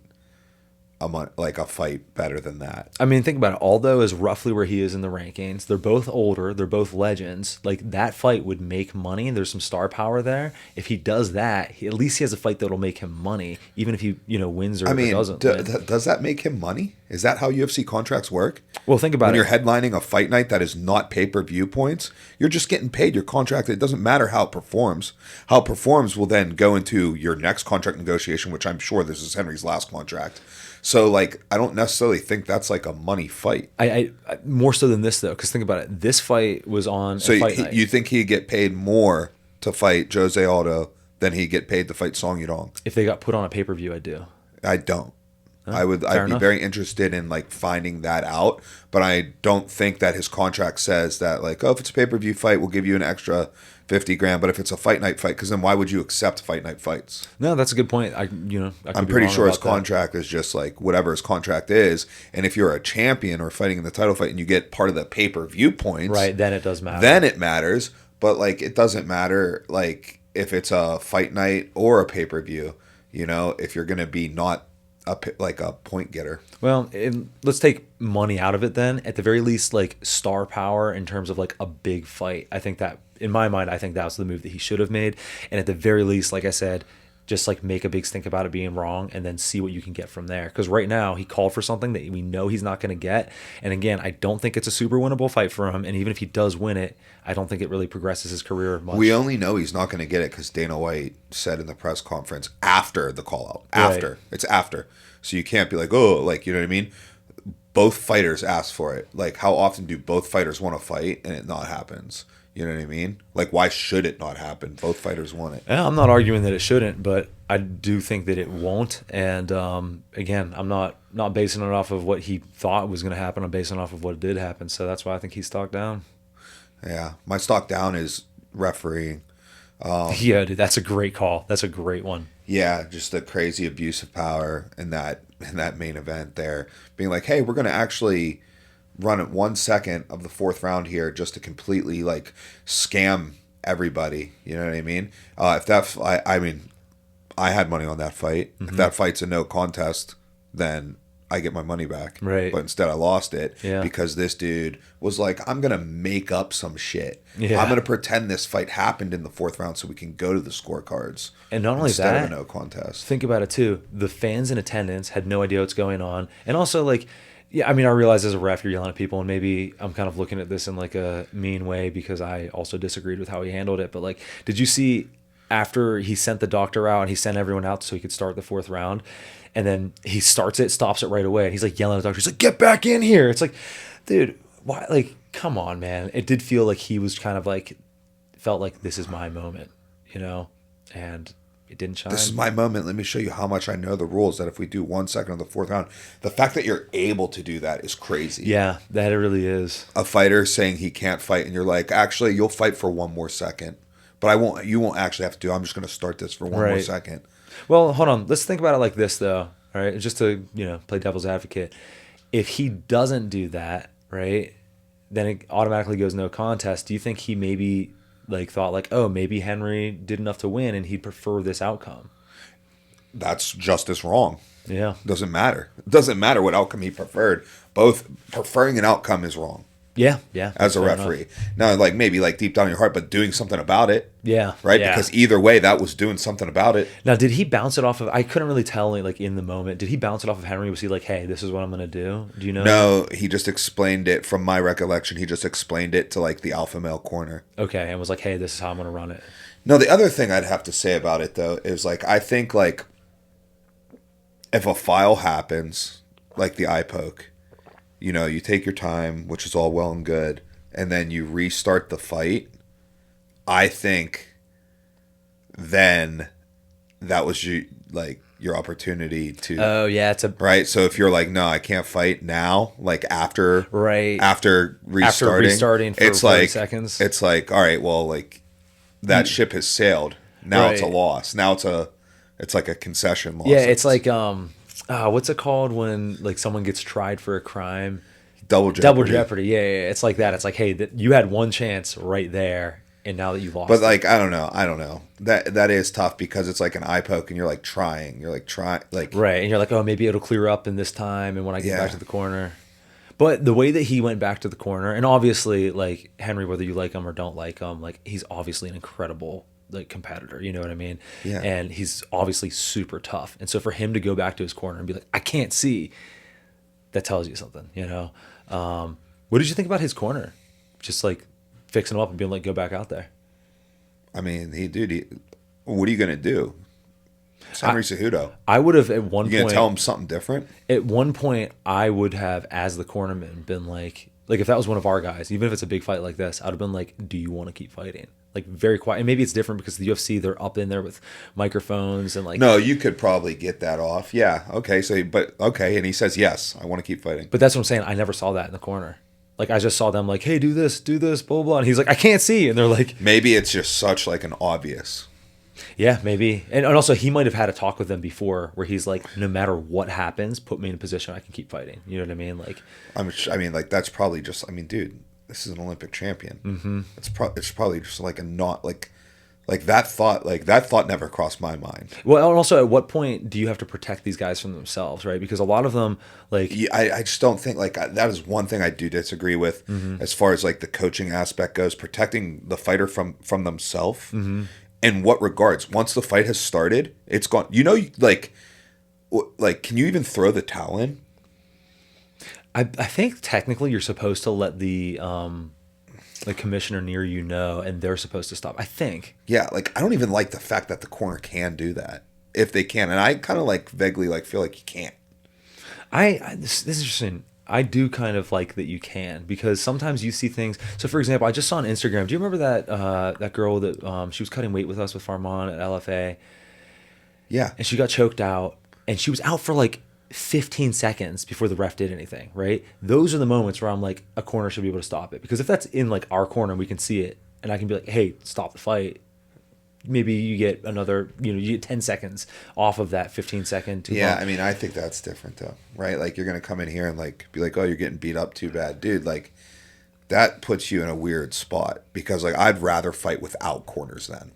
a fight better than that. I mean, think about it. Aldo is roughly where he is in the rankings. They're both older. They're both legends. Like that fight would make money. There's some star power there. If he does that, at least he has a fight that'll make him money, even if he wins or doesn't. Does that make him money? Is that how UFC contracts work? Well, think about when it. You're headlining a fight night that is not pay-per-view points, you're just getting paid your contract. It doesn't matter how it performs. How it performs will then go into your next contract negotiation, which I'm sure this is Henry's last contract. So, like, I don't necessarily think that's like a money fight. I more so than this though, because think about it. This fight was on. So Fight Night. You think he'd get paid more to fight Jose Aldo than he'd get paid to fight Song Yadong? If they got put on a pay-per-view, I do. I don't. Oh, I'd be very interested in like finding that out, but I don't think that his contract says that like, oh, if it's a pay-per-view fight, we'll give you an extra $50,000. But if it's a fight night fight, because then why would you accept fight night fights? No, that's a good point. I'm pretty sure his contract is just like whatever his contract is, and if you're a champion or fighting in the title fight and you get part of the pay-per-view points, right? Then it does matter. Then it matters, but like it doesn't matter like if it's a fight night or a pay-per-view. If you're gonna be not a point getter. Well, let's take money out of it then. At the very least, like star power in terms of like a big fight. I think that, in my mind, I think that was the move that he should have made. And at the very least, like I said, just like make a big stink about it being wrong and then see what you can get from there. Because right now he called for something that we know he's not going to get. And again, I don't think it's a super winnable fight for him. And even if he does win it, I don't think it really progresses his career much. We only know he's not going to get it because Dana White said in the press conference after the call out. After. Right. It's after. So you can't be like, oh, like, you know what I mean? Both fighters asked for it. Like, how often do both fighters want to fight and it not happens? You know what I mean? Like, why should it not happen? Both fighters want it. Yeah, I'm not arguing that it shouldn't, but I do think that it won't. And again, I'm not basing it off of what he thought was going to happen. I'm basing it off of what did happen. So that's why I think he's stock down. Yeah, my stock down is refereeing. Yeah, dude, that's a great call. That's a great one. Yeah, just the crazy abuse of power in that main event there. Being like, hey, we're going to actually run it 1 second of the fourth round here just to completely like scam everybody. You know what I mean? I had money on that fight. Mm-hmm. If that fight's a no contest, then I get my money back. Right. But instead I lost it yeah. because this dude was like, I'm going to make up some shit. Yeah. I'm going to pretend this fight happened in the fourth round so we can go to the scorecards. And not only instead that, of a no contest. Think about it too. The fans in attendance had no idea what's going on. And also like, yeah, I mean, I realize as a ref, you're yelling at people, and maybe I'm kind of looking at this in like a mean way because I also disagreed with how he handled it. But like, did you see after he sent the doctor out and he sent everyone out so he could start the fourth round, and then he stops it right away, and he's like yelling at the doctor, he's like, get back in here. It's like, dude, why? Like, come on, man. It did feel like he was kind of like, felt like this is my moment, and it didn't shine. This is my moment. Let me show you how much I know the rules, that if we do 1 second of the fourth round, the fact that you're able to do that is crazy. Yeah, that it really is. A fighter saying he can't fight, and you're like, actually, you'll fight for 1 more second. But you won't actually have to do it. I'm just going to start this for 1 more second. Well, hold on. Let's think about it like this, though. All right, just to play devil's advocate. If he doesn't do that, right, then it automatically goes no contest. Do you think he maybe thought oh, maybe Henry did enough to win and he'd prefer this outcome? that's just as wrong. Yeah. Doesn't matter. It doesn't matter what outcome he preferred. Both preferring an outcome is wrong. Yeah. Yeah. As a referee. Now, like maybe like deep down in your heart, but doing something about it. Yeah. Right? Yeah. Because either way, that was doing something about it. Now, did he bounce it off of, I couldn't really tell like in the moment. Did he bounce it off of Henry? Was he like, hey, this is what I'm going to do? Do you know? No, he just explained it from my recollection. He just explained it to like the alpha male corner. Okay. And was like, hey, this is how I'm going to run it. No, the other thing I'd have to say about it though is like, I think like if a foul happens, like the eye poke, you know, you take your time, which is all well and good, and then you restart the fight. I think then that was your opportunity to. Oh yeah, it's a right. So if you're like, no, I can't fight now, like after right after restarting for it's 30 like seconds. It's like, all right, well, like that ship has sailed. Now it's a loss. Now it's like a concession loss. Yeah, it's like what's it called when like someone gets tried for a crime? Double Jeopardy. Double Jeopardy. Yeah. It's like that. It's like, hey, you had one chance right there, and now that you've lost. But like, I don't know. That is tough because it's like an eye poke, and you're like trying, like right, and you're like, oh, maybe it'll clear up in this time, and when I get back to the corner. But the way that he went back to the corner, and obviously, like Henry, whether you like him or don't like him, like he's obviously an incredible like competitor, you know what I mean? Yeah. And he's obviously super tough, and so for him to go back to his corner and be like, I can't see, that tells you something, you know. What did you think about his corner? Just like fixing him up and being like, go back out there. I mean, what are you gonna do? It's Henry Cejudo. I would have at one point. You gonna tell him something different? At one point, I would have, as the cornerman, been like if that was one of our guys, even if it's a big fight like this, I'd have been like, do you want to keep fighting? Like very quiet. And maybe it's different because the UFC, they're up in there with microphones and like. No, you could probably get that off. Yeah. Okay. And he says yes. I want to keep fighting. But that's what I'm saying. I never saw that in the corner. Like I just saw them like, hey, do this, blah blah. And he's like, I can't see. And they're like, maybe it's just such like an obvious. Yeah, maybe. And also he might have had a talk with them before where he's like, no matter what happens, put me in a position I can keep fighting. You know what I mean? Like, I mean, like that's probably just. I mean, dude, this is an Olympic champion. Mm-hmm. It's probably just like a not like that thought never crossed my mind. Well, and also at what point do you have to protect these guys from themselves, right? Because a lot of them like I just don't think like that is one thing I do disagree with as far as like the coaching aspect goes, protecting the fighter from themselves. Mm-hmm. In what regards? Once the fight has started, it's gone. You know, like can you even throw the towel in? I think technically you're supposed to let the commissioner near you know, and they're supposed to stop. I think. Yeah, like I don't even like the fact that the corner can do that if they can, and I kind of like vaguely like feel like you can't. This is interesting. I do kind of like that you can, because sometimes you see things. So, for example, I just saw on Instagram. Do you remember that girl that she was cutting weight with us with Farman at LFA? Yeah, and she got choked out, and she was out for like 15 seconds before the ref did anything, right? Those are the moments where I'm like, a corner should be able to stop it. Because if that's in like our corner and we can see it, and I can be like, hey, stop the fight, maybe you get another, you get 10 seconds off of that 15-second. Yeah, I mean, I think that's different though, right? Like you're going to come in here and like be like, oh, you're getting beat up too bad. Dude, like that puts you in a weird spot, because like I'd rather fight without corners then.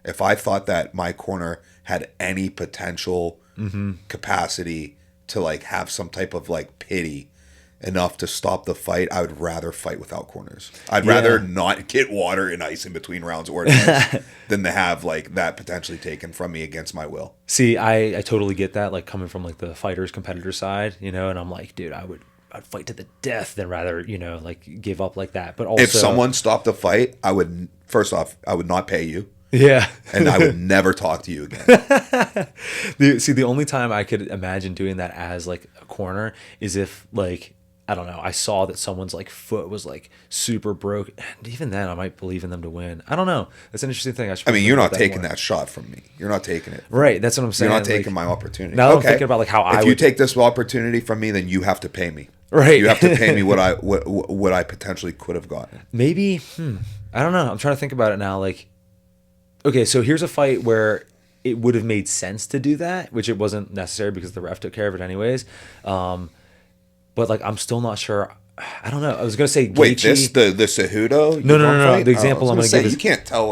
If I thought that my corner had any potential capacity to like have some type of like pity enough to stop the fight, I would rather fight without corners. I'd rather not get water and ice in between rounds or than to have like that potentially taken from me against my will. See, I totally get that, like coming from like the fighter's competitor side, and I'm like, dude, I'd fight to the death than rather, like give up like that. But also, if someone stopped the fight, I would not pay you. Yeah. And I would never talk to you again. The only time I could imagine doing that as like a corner is if like, I don't know, I saw that someone's like foot was like super broke, and even then I might believe in them to win. I don't know. That's an interesting thing. I mean, you're not taking that shot from me. You're not taking it. Right. That's what I'm saying. You're not taking my opportunity. Now I'm thinking about like how if you take this opportunity from me, then you have to pay me. Right. You have to pay me what I potentially could have gotten. Maybe. I don't know. I'm trying to think about it now. Like, okay, so here's a fight where it would have made sense to do that, which it wasn't necessary because the ref took care of it anyways. But like, I'm still not sure. I don't know. I was gonna say Gaethje. Wait, the Cejudo? No. The example I'm gonna give is, you can't tell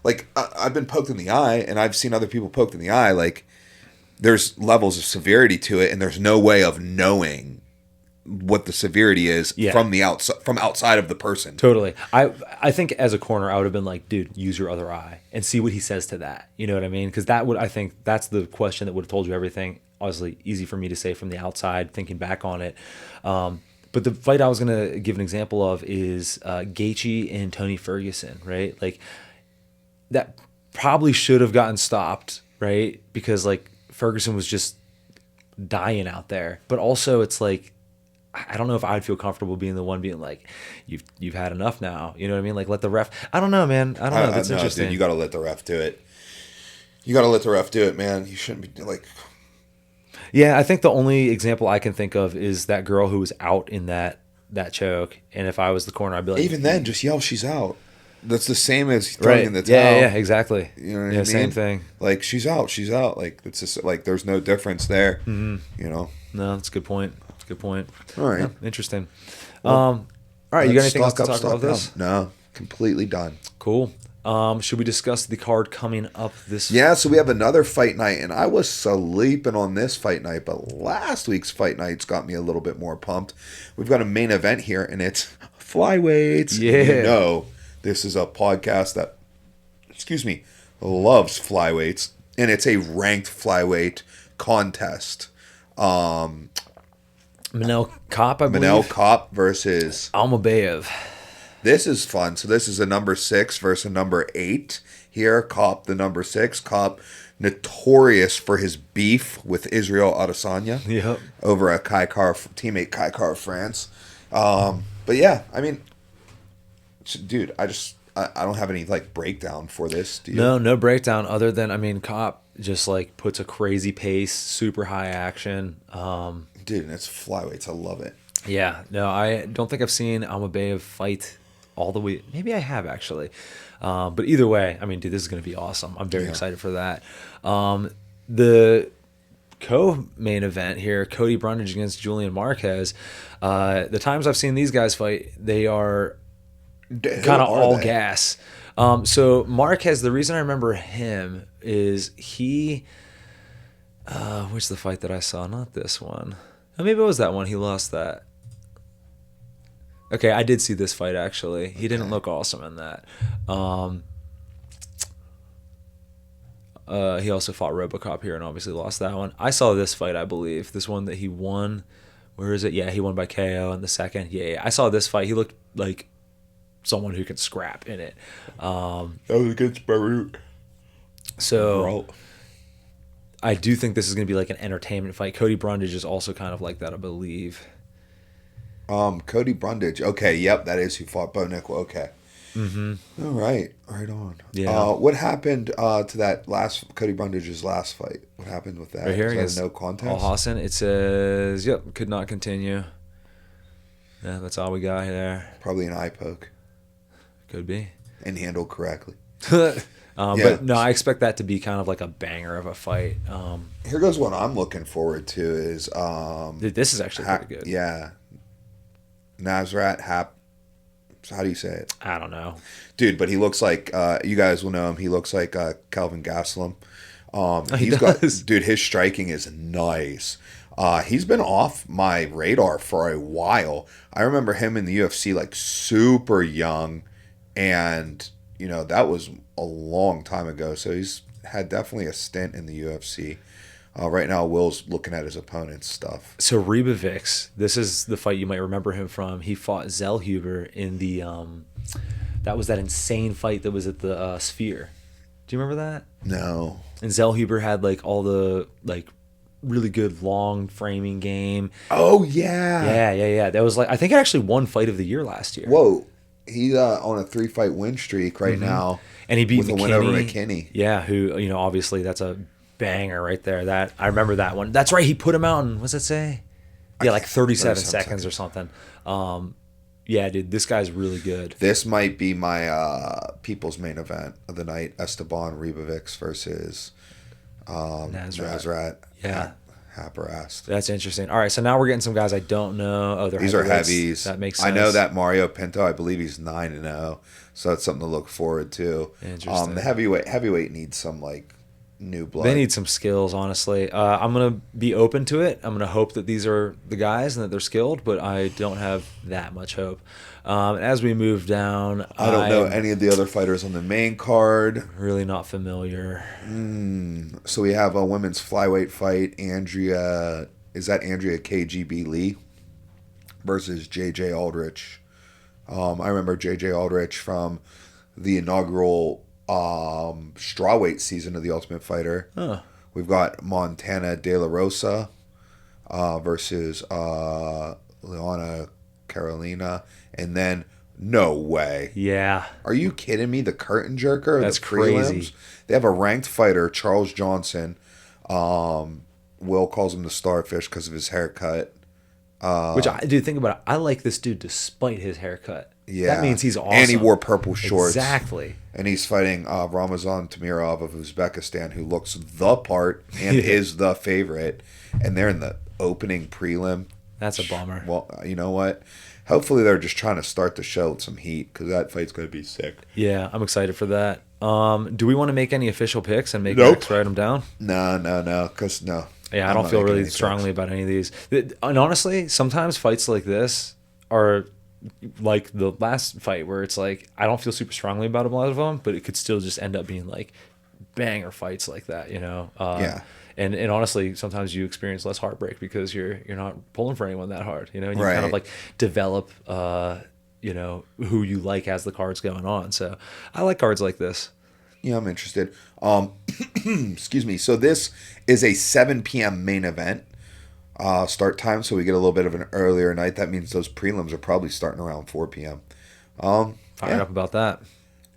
like I've been poked in the eye, and I've seen other people poked in the eye. Like there's levels of severity to it, and there's no way of knowing what the severity is from the outside of the person. Totally. I think as a corner, I would have been like, dude, use your other eye and see what he says to that. You know what I mean? Because I think that's the question that would have told you everything. Obviously, easy for me to say from the outside, thinking back on it. But the fight I was going to give an example of is Gaethje and Tony Ferguson, right? Like, that probably should have gotten stopped, right? Because, like, Ferguson was just dying out there. But also, it's like, I don't know if I'd feel comfortable being the one being like, you've had enough now. You know what I mean? Like, let the ref. I don't know, man. I don't know. That's interesting. Dude, you got to let the ref do it. You got to let the ref do it, man. You shouldn't be like. Yeah, I think the only example I can think of is that girl who was out in that choke. And if I was the corner, I'd be like, even then, just yell, she's out. That's the same as throwing in the towel. Yeah, exactly. You know what I mean? Same thing. Like, she's out. Like, it's just like there's no difference there. Mm-hmm. You know. No, that's a good point. All right. Yeah, interesting. Well, all right, you got anything else to talk about this? No, completely done. Cool. Should we discuss the card coming up this Yeah, so we have another fight night, and I was sleeping on this fight night, but last week's fight nights got me a little bit more pumped. We've got a main event here, and it's flyweights. Yeah. You know, this is a podcast that, loves flyweights, and it's a ranked flyweight contest. Manel Kopp, I believe. Manel Kopp versus Almabayev. This is fun. So this is a number 6 versus a number 8 here. Kopp, the number 6. Kopp, notorious for his beef with Israel Adesanya over a teammate Kai Car France. But yeah, I mean, dude, I don't have any like breakdown for this. Do you? No breakdown other than, I mean, Kopp just like puts a crazy pace, super high action. Dude, and it's flyweights. I love it. Yeah, no, I don't think I've seen Almabayev fight all the way. Maybe I have, actually. But either way, I mean, dude, this is going to be awesome. I'm very excited for that. The co-main event here, Cody Brundage against Julian Marquez. The times I've seen these guys fight, they are kind of all gas. So Marquez, the reason I remember him is he... which the fight that I saw? Not this one. Oh, maybe it was that one. He lost that. Okay, I did see this fight, actually. He didn't look awesome in that. He also fought Robocop here and obviously lost that one. I saw this fight, I believe. This one that he won. Where is it? Yeah, he won by KO in the second. Yeah, I saw this fight. He looked like someone who could scrap in it. That was against Beirut. So... I do think this is going to be like an entertainment fight. Cody Brundage is also kind of like that, I believe. Cody Brundage. Okay, yep, that is who fought Bo Nickel. Okay. Mm-hmm. All right, right on. Yeah. What happened to that last Cody Brundage's last fight? What happened with that? Right here is that no contest. Al Hassan. It says, yep, could not continue. Yeah, that's all we got there. Probably an eye poke. Could be. And handled correctly. But no, I expect that to be kind of like a banger of a fight. Here goes what I'm looking forward to is dude, this is actually pretty good. Yeah. Nasrat Hap. How do you say it? I don't know. Dude, but he looks like you guys will know him. He looks like Calvin Gastelum. Dude, his striking is nice. He's been off my radar for a while. I remember him in the UFC like super young, and you know, that was a long time ago. So he's had definitely a stint in the UFC. Right now, Will's looking at his opponent's stuff. So Rebovix, this is the fight you might remember him from. He fought Zellhuber in the that was that insane fight that was at the Sphere. Do you remember that? No. And Zellhuber had like all the like really good long framing game. Oh yeah. Yeah. That was like, I think it actually won Fight of the Year last year. Whoa. He's on a 3-fight win streak right now. And he beat with McKinney. a win over McKinney. Yeah, who, you know, obviously that's a banger right there. That I remember that one. That's right. He put him out in, what's it say? Yeah, like 37 seconds or something. Yeah, dude, this guy's really good. This might be my people's main event of the night. Esteban Rebovix versus Nasrat. Yeah. Haparast. That's interesting. All right, so now we're getting some guys I don't know. Oh, these are heavies. That makes sense. I know that Mario Pinto, I believe he's 9-0, so that's something to look forward to. Interesting. The heavyweight needs some like new blood. They need some skills, honestly. I'm gonna be open to it. I'm gonna hope that these are the guys and that they're skilled, but I don't have that much hope. As we move down, I don't know I'm any of the other fighters on the main card. really not familiar. So we have a women's flyweight fight. Is that Andrea KGB Lee versus JJ Aldrich? I remember JJ Aldrich from the inaugural strawweight season of The Ultimate Fighter. Huh. We've got Montana De La Rosa versus Leona Carolina, and then no way. Yeah. Are you kidding me? The curtain jerker. That's the prelims? crazy. They have a ranked fighter, Charles Johnson. Will calls him the Starfish because of his haircut. Which I do think about it. I like this dude despite his haircut. Yeah, That means he's awesome. And he wore purple shorts. Exactly. And he's fighting Ramazan Tamirov of Uzbekistan, who looks the part and is the favorite. And they're in the opening prelim. That's a bummer. Well, you know what? Hopefully they're just trying to start the show with some heat, because that fight's going to be sick. Yeah, I'm excited for that. Do we want to make any official picks and make Nope. Max write them down? No, because no. Yeah, I I'm don't not feel making really any strongly picks. about any of these. And honestly, sometimes fights like this are like the last fight where it's like I don't feel super strongly about a lot of them, but it could still just end up being like banger fights like that, you know? Yeah. And honestly, sometimes you experience less heartbreak because you're not pulling for anyone that hard, you know? And you kind of Right. like develop, you know, who you like as the card's going on. So I like cards like this. Yeah, I'm interested. Excuse me. So this is a 7 p.m. main event start time, so we get a little bit of an earlier night. That means those prelims are probably starting around 4 p.m. Fired up about that.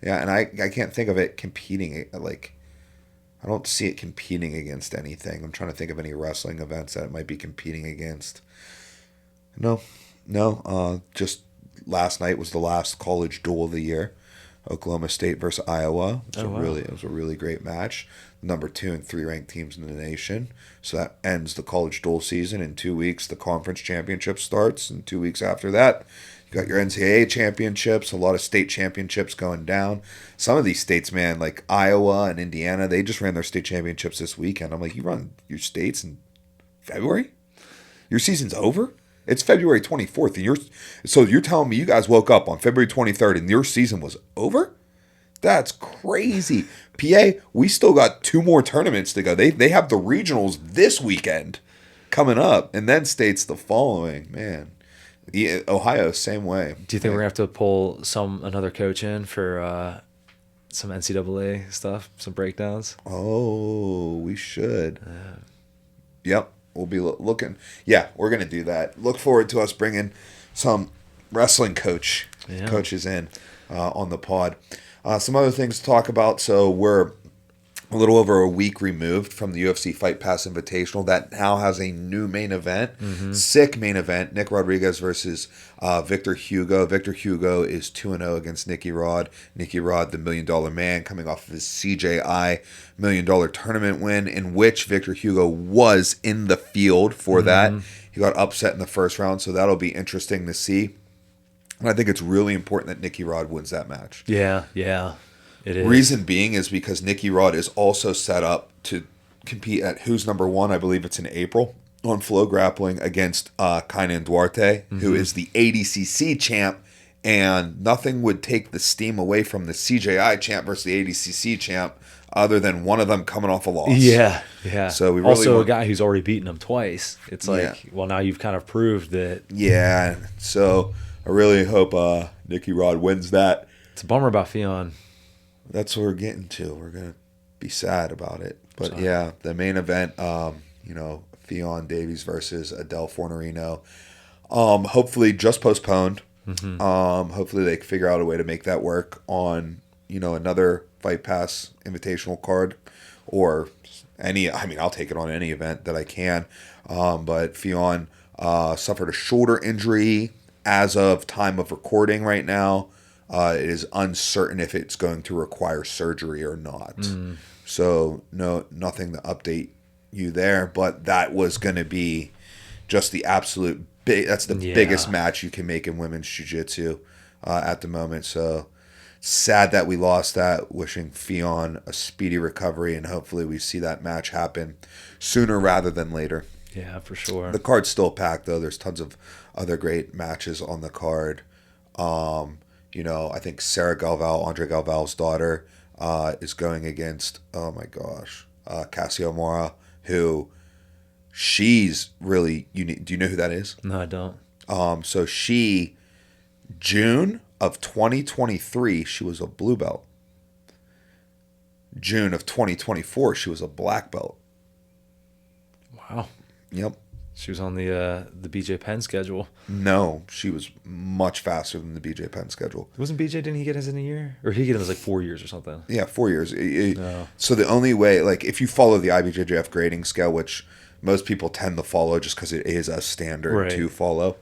Yeah, and I can't think of it competing, like, I don't see it competing against anything. I'm trying to think of any wrestling events that it might be competing against. No. Just last night was the last college duel of the year. Oklahoma State versus Iowa. It was a really great match. Number 2 and 3 ranked teams in the nation. So that ends the college duel season. In 2 weeks, the conference championship starts. And 2 weeks after that, you got your NCAA championships, a lot of state championships going down. Some of these states, man, like Iowa and Indiana, they just ran their state championships this weekend. I'm like, you run your states in February? Your season's over? It's February 24th. And so you're telling me you guys woke up on February 23rd and your season was over? That's crazy. PA, we still got 2 more tournaments to go. They have the regionals this weekend coming up, and then states the following. Man, Ohio, same way. Do you think we're gonna have to pull another coach in for some NCAA stuff, some breakdowns? Oh, we should. Yep, we'll be looking. Yeah, we're gonna do that. Look forward to us bringing some wrestling coaches in on the pod. Some other things to talk about. So we're a little over a week removed from the UFC Fight Pass Invitational that now has a new main event. Sick main event. Nick Rodriguez versus Victor Hugo. Victor Hugo is 2-0 against Nicky Rod. Nicky Rod, the $1 Million Man, coming off of his CJI $1 Million tournament win, in which Victor Hugo was in the field for that. He got upset in the first round, so that'll be interesting to see. And I think it's really important that Nicky Rod wins that match. Yeah, it is. Reason being is because Nicky Rod is also set up to compete at Who's Number 1, I believe it's in April, on Flow Grappling against Kainan Duarte, who is the ADCC champ, and nothing would take the steam away from the CJI champ versus the ADCC champ other than one of them coming off a loss. Yeah. So we really also a guy who's already beaten him twice. It's like, Yeah. well, now you've kind of proved that. Yeah, so I really hope Nicky Rod wins that. It's a bummer about Fionn. That's what we're getting to. We're going to be sad about it. But yeah, the main event, Fionn Davies versus Adele Fornerino. Hopefully just postponed. Hopefully they can figure out a way to make that work on, another Fight Pass invitational card or I'll take it on any event that I can. But Fionn suffered a shoulder injury as of time of recording right now. It is uncertain if it's going to require surgery or not. So nothing to update you there, but that was going to be just the absolute that's the biggest match you can make in women's jiu-jitsu at the moment. So sad that we lost that. Wishing Fionn a speedy recovery, and hopefully we see that match happen sooner rather than later. Yeah, for sure. The card's still packed though. There's tons of other great matches on the card. I think Sarah Galval, Andre Galval's daughter, is going against, oh my gosh, Cassio Mora, who she's really unique. Do you know who that is? No, I don't. So she, June of 2023, she was a blue belt. June of 2024, she was a black belt. Wow. Yep. She was on the BJ Penn schedule. No, she was much faster than the BJ Penn schedule. Wasn't BJ, didn't he get his in a year? Or he get his like 4 years or something? Yeah, 4 years. No. So the only way, like, if you follow the IBJJF grading scale, which most people tend to follow just because it is a standard to follow,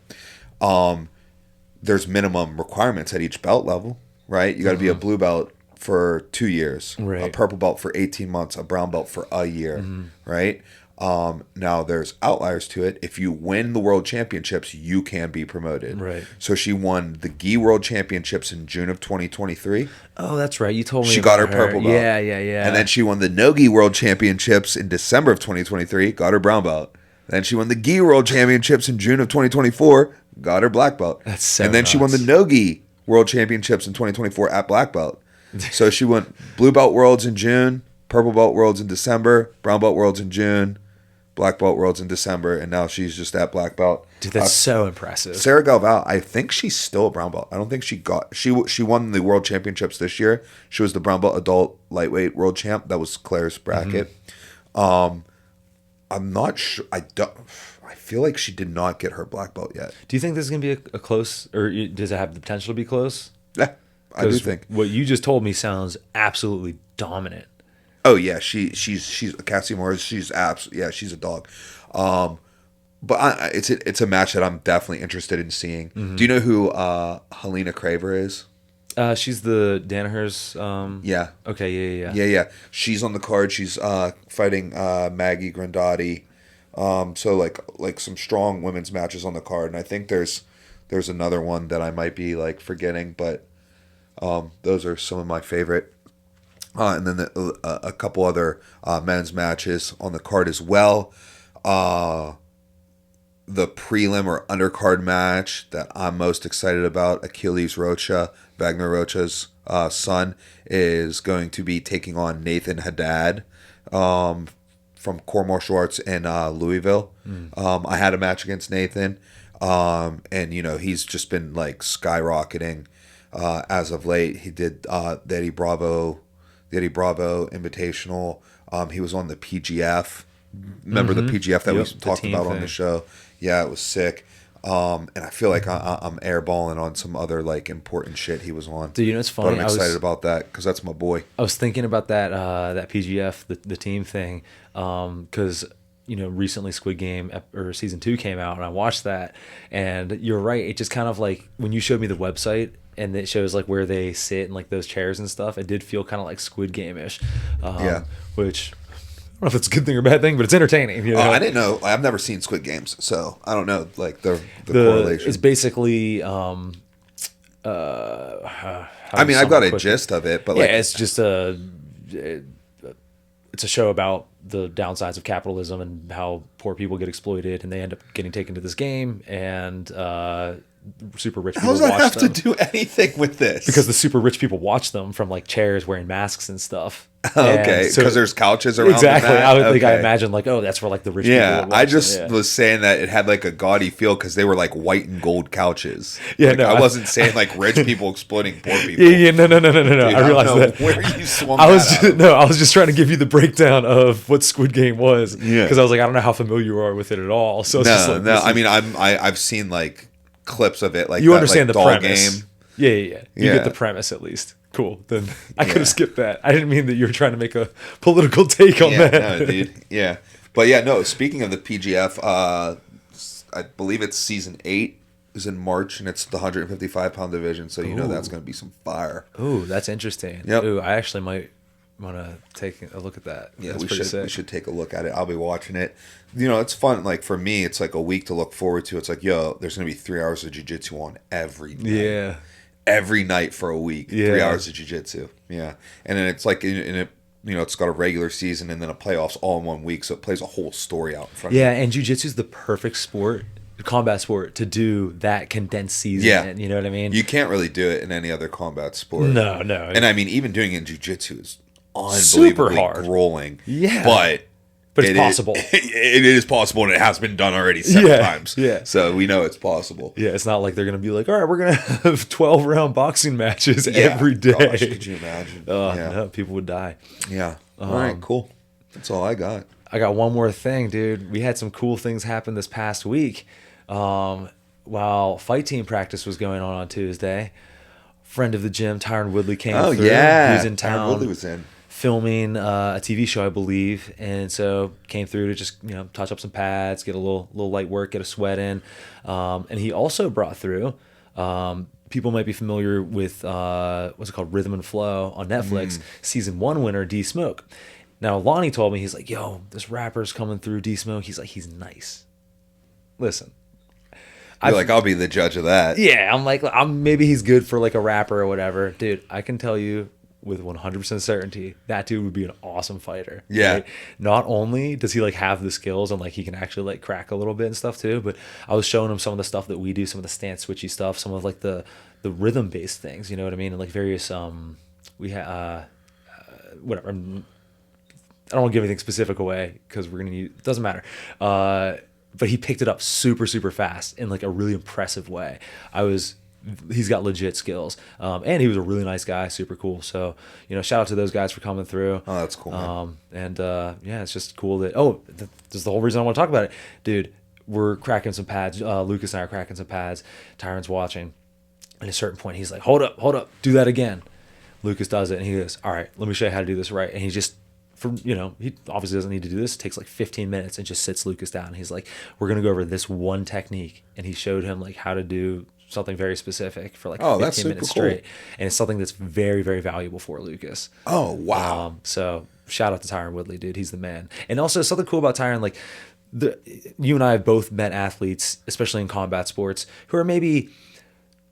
there's minimum requirements at each belt level, right? You got to be a blue belt for 2 years, a purple belt for 18 months, a brown belt for a year, right? Now there's outliers to it. If you win the world championships, you can be promoted. Right. So she won the GI World Championships in June of 2023. Oh, that's right. You told me She about got her purple belt. Yeah. And then she won the No-Gi World Championships in December of 2023, got her brown belt. Then she won the GI World Championships in June of 2024, got her black belt. That's so And then she won the No-Gi World Championships in 2024 at black belt. So she went blue belt worlds in June, purple belt worlds in December, brown belt worlds in June, black belt worlds in December, and now she's just at black belt. Dude, that's so impressive. Sarah Galval, I think she's still a brown belt. I don't think she won the world championships this year. She was the brown belt adult lightweight world champ. That was Claire's bracket. I'm not sure. I feel like she did not get her black belt yet. Do you think this is gonna be a close, or does it have the potential to be close? Yeah, I do think. What you just told me sounds absolutely dominant. Oh yeah, she's Cassie Morris. She's she's a dog. But it's a match that I'm definitely interested in seeing. Do you know who Helena Craver is? She's the Danaher's. Yeah. Okay. Yeah. Yeah. She's on the card. She's fighting Maggie Grandotti. So like some strong women's matches on the card, and I think there's another one that I might be like forgetting, but those are some of my favorite. And then a couple other men's matches on the card as well. The prelim or undercard match that I'm most excited about, Achilles Rocha, Wagner Rocha's son, is going to be taking on Nathan Haddad from Core Martial Arts in Louisville. I had a match against Nathan, and he's just been like skyrocketing as of late. He did the Eddie Bravo Invitational. He was on the PGF. Remember the PGF that we talked about on the show? Yeah, it was sick. And I feel like I'm airballing on some other like important shit he was on. Dude, it's funny. But I'm excited about that because that's my boy. I was thinking about that PGF, the team thing, because recently Squid Game or season 2 came out, and I watched that, and you're right. It just kind of like when you showed me the website. And it shows like where they sit and like those chairs and stuff. It did feel kind of like Squid Game-ish. Which I don't know if it's a good thing or bad thing, but it's entertaining. I didn't know. I've never seen Squid Games, so I don't know like the correlation. It's basically. I've got a gist of it, but it's just it's a show about the downsides of capitalism and how poor people get exploited, and they end up getting taken to this game and. Super rich people watch them. How does that have to do anything with this? Because the super rich people watch them from like chairs wearing masks and stuff. Okay, because there's couches around. Exactly. I imagine like, oh, that's for like the rich people. Yeah, I just was saying that it had like a gaudy feel because they were like white and gold couches. Yeah, like, I wasn't saying like rich people exploiting poor people. Yeah, no. Dude, I realized that. Where you swung I was just trying to give you the breakdown of what Squid Game was. Yeah, because I was like, I don't know how familiar you are with it at all. So I mean, I've seen like clips of it, like you understand the premise. Game. Yeah. You get the premise at least. Cool. Then I could have skipped that. I didn't mean that you were trying to make a political take on that. No, dude. Yeah. But yeah, no, speaking of the PGF, I believe it's season 8 is in March, and it's the 155-pound division, so that's going to be some fire. Ooh, that's interesting. Yep. Ooh, I actually might want to take a look at that. Yeah, that's we should take a look at it. I'll be watching it. It's fun. Like for me, it's like a week to look forward to. It's like, there's going to be 3 hours of jiu-jitsu on every day. Yeah. every night for a week. Yeah. 3 hours of jiu-jitsu. Yeah. And then it's like it's got a regular season and then a playoffs all in 1 week, so it plays a whole story out in front of you. Yeah, and jiu-jitsu is the perfect combat sport to do that condensed season. Yeah. In, you know what I mean? You can't really do it in any other combat sport. No. And I mean, even doing it in jiu-jitsu is Super unbelievably hard. grueling. Yeah. But it's possible. It is possible, and it has been done already several times. Yeah. So we know it's possible. Yeah, it's not like they're going to be like, all right, we're going to have 12-round boxing matches every day. Gosh, could you imagine? No, people would die. Yeah. All right, cool. That's all I got. I got one more thing, dude. We had some cool things happen this past week. While fight team practice was going on Tuesday, friend of the gym, Tyron Woodley, came through. Oh, yeah. He was in town. Tyron Woodley was in. Filming a TV show, I believe, and so came through to just touch up some pads, get a little light work, get a sweat in, and he also brought through. People might be familiar with what's it called, Rhythm and Flow on Netflix. Season 1 winner D Smoke. Now Lonnie told me, he's like, "Yo, this rapper's coming through, D Smoke." He's like, "He's nice." Listen, I'll be the judge of that. Yeah, I'm like, maybe he's good for like a rapper or whatever, dude. I can tell you with 100% certainty that dude would be an awesome fighter. Yeah. Right? Not only does he like have the skills and like he can actually like crack a little bit and stuff too, but I was showing him some of the stuff that we do, some of the stance switchy stuff, some of like the rhythm based things, you know what I mean? And like various we have whatever. I don't want to give anything specific away because we're gonna use, it doesn't matter. But he picked it up super super fast in like a really impressive way. He's got legit skills, and he was a really nice guy, super cool. So, shout out to those guys for coming through. Oh, that's cool, man. Yeah, it's just cool that. This is the whole reason I want to talk about it, dude. We're cracking some pads. Lucas and I are cracking some pads. Tyron's watching. At a certain point, he's like, "Hold up, do that again." Lucas does it, and he goes, "All right, let me show you how to do this right." And he just, he obviously doesn't need to do this. It takes like 15 minutes, and just sits Lucas down. He's like, "We're gonna go over this one technique," and he showed him like how to do something very specific for like 15 minutes straight. And it's something that's very, very valuable for Lucas. Oh, wow. So shout out to Tyron Woodley, dude. He's the man. And also something cool about Tyron, like you and I have both met athletes, especially in combat sports, who are maybe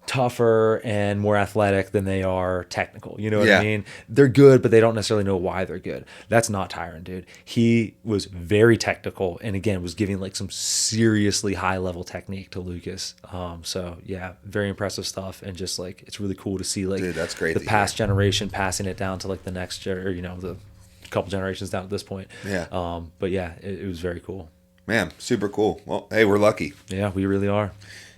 tougher and more athletic than they are technical. You know what I mean? They're good, but they don't necessarily know why they're good. That's not Tyron, dude. He was very technical and again was giving like some seriously high level technique to Lucas. So yeah, very impressive stuff, and just like it's really cool to see like, dude, that's great, the past generation passing it down to like the next the couple generations down at this point. Yeah. But yeah, it was very cool. Man, super cool. Well, hey, we're lucky. Yeah, we really are.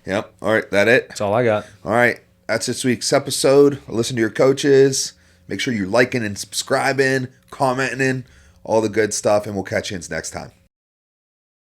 Yep. All right, that it? That's all I got. All right, that's this week's episode. Listen to your coaches. Make sure you're liking and subscribing, commenting, all the good stuff, and we'll catch you next time.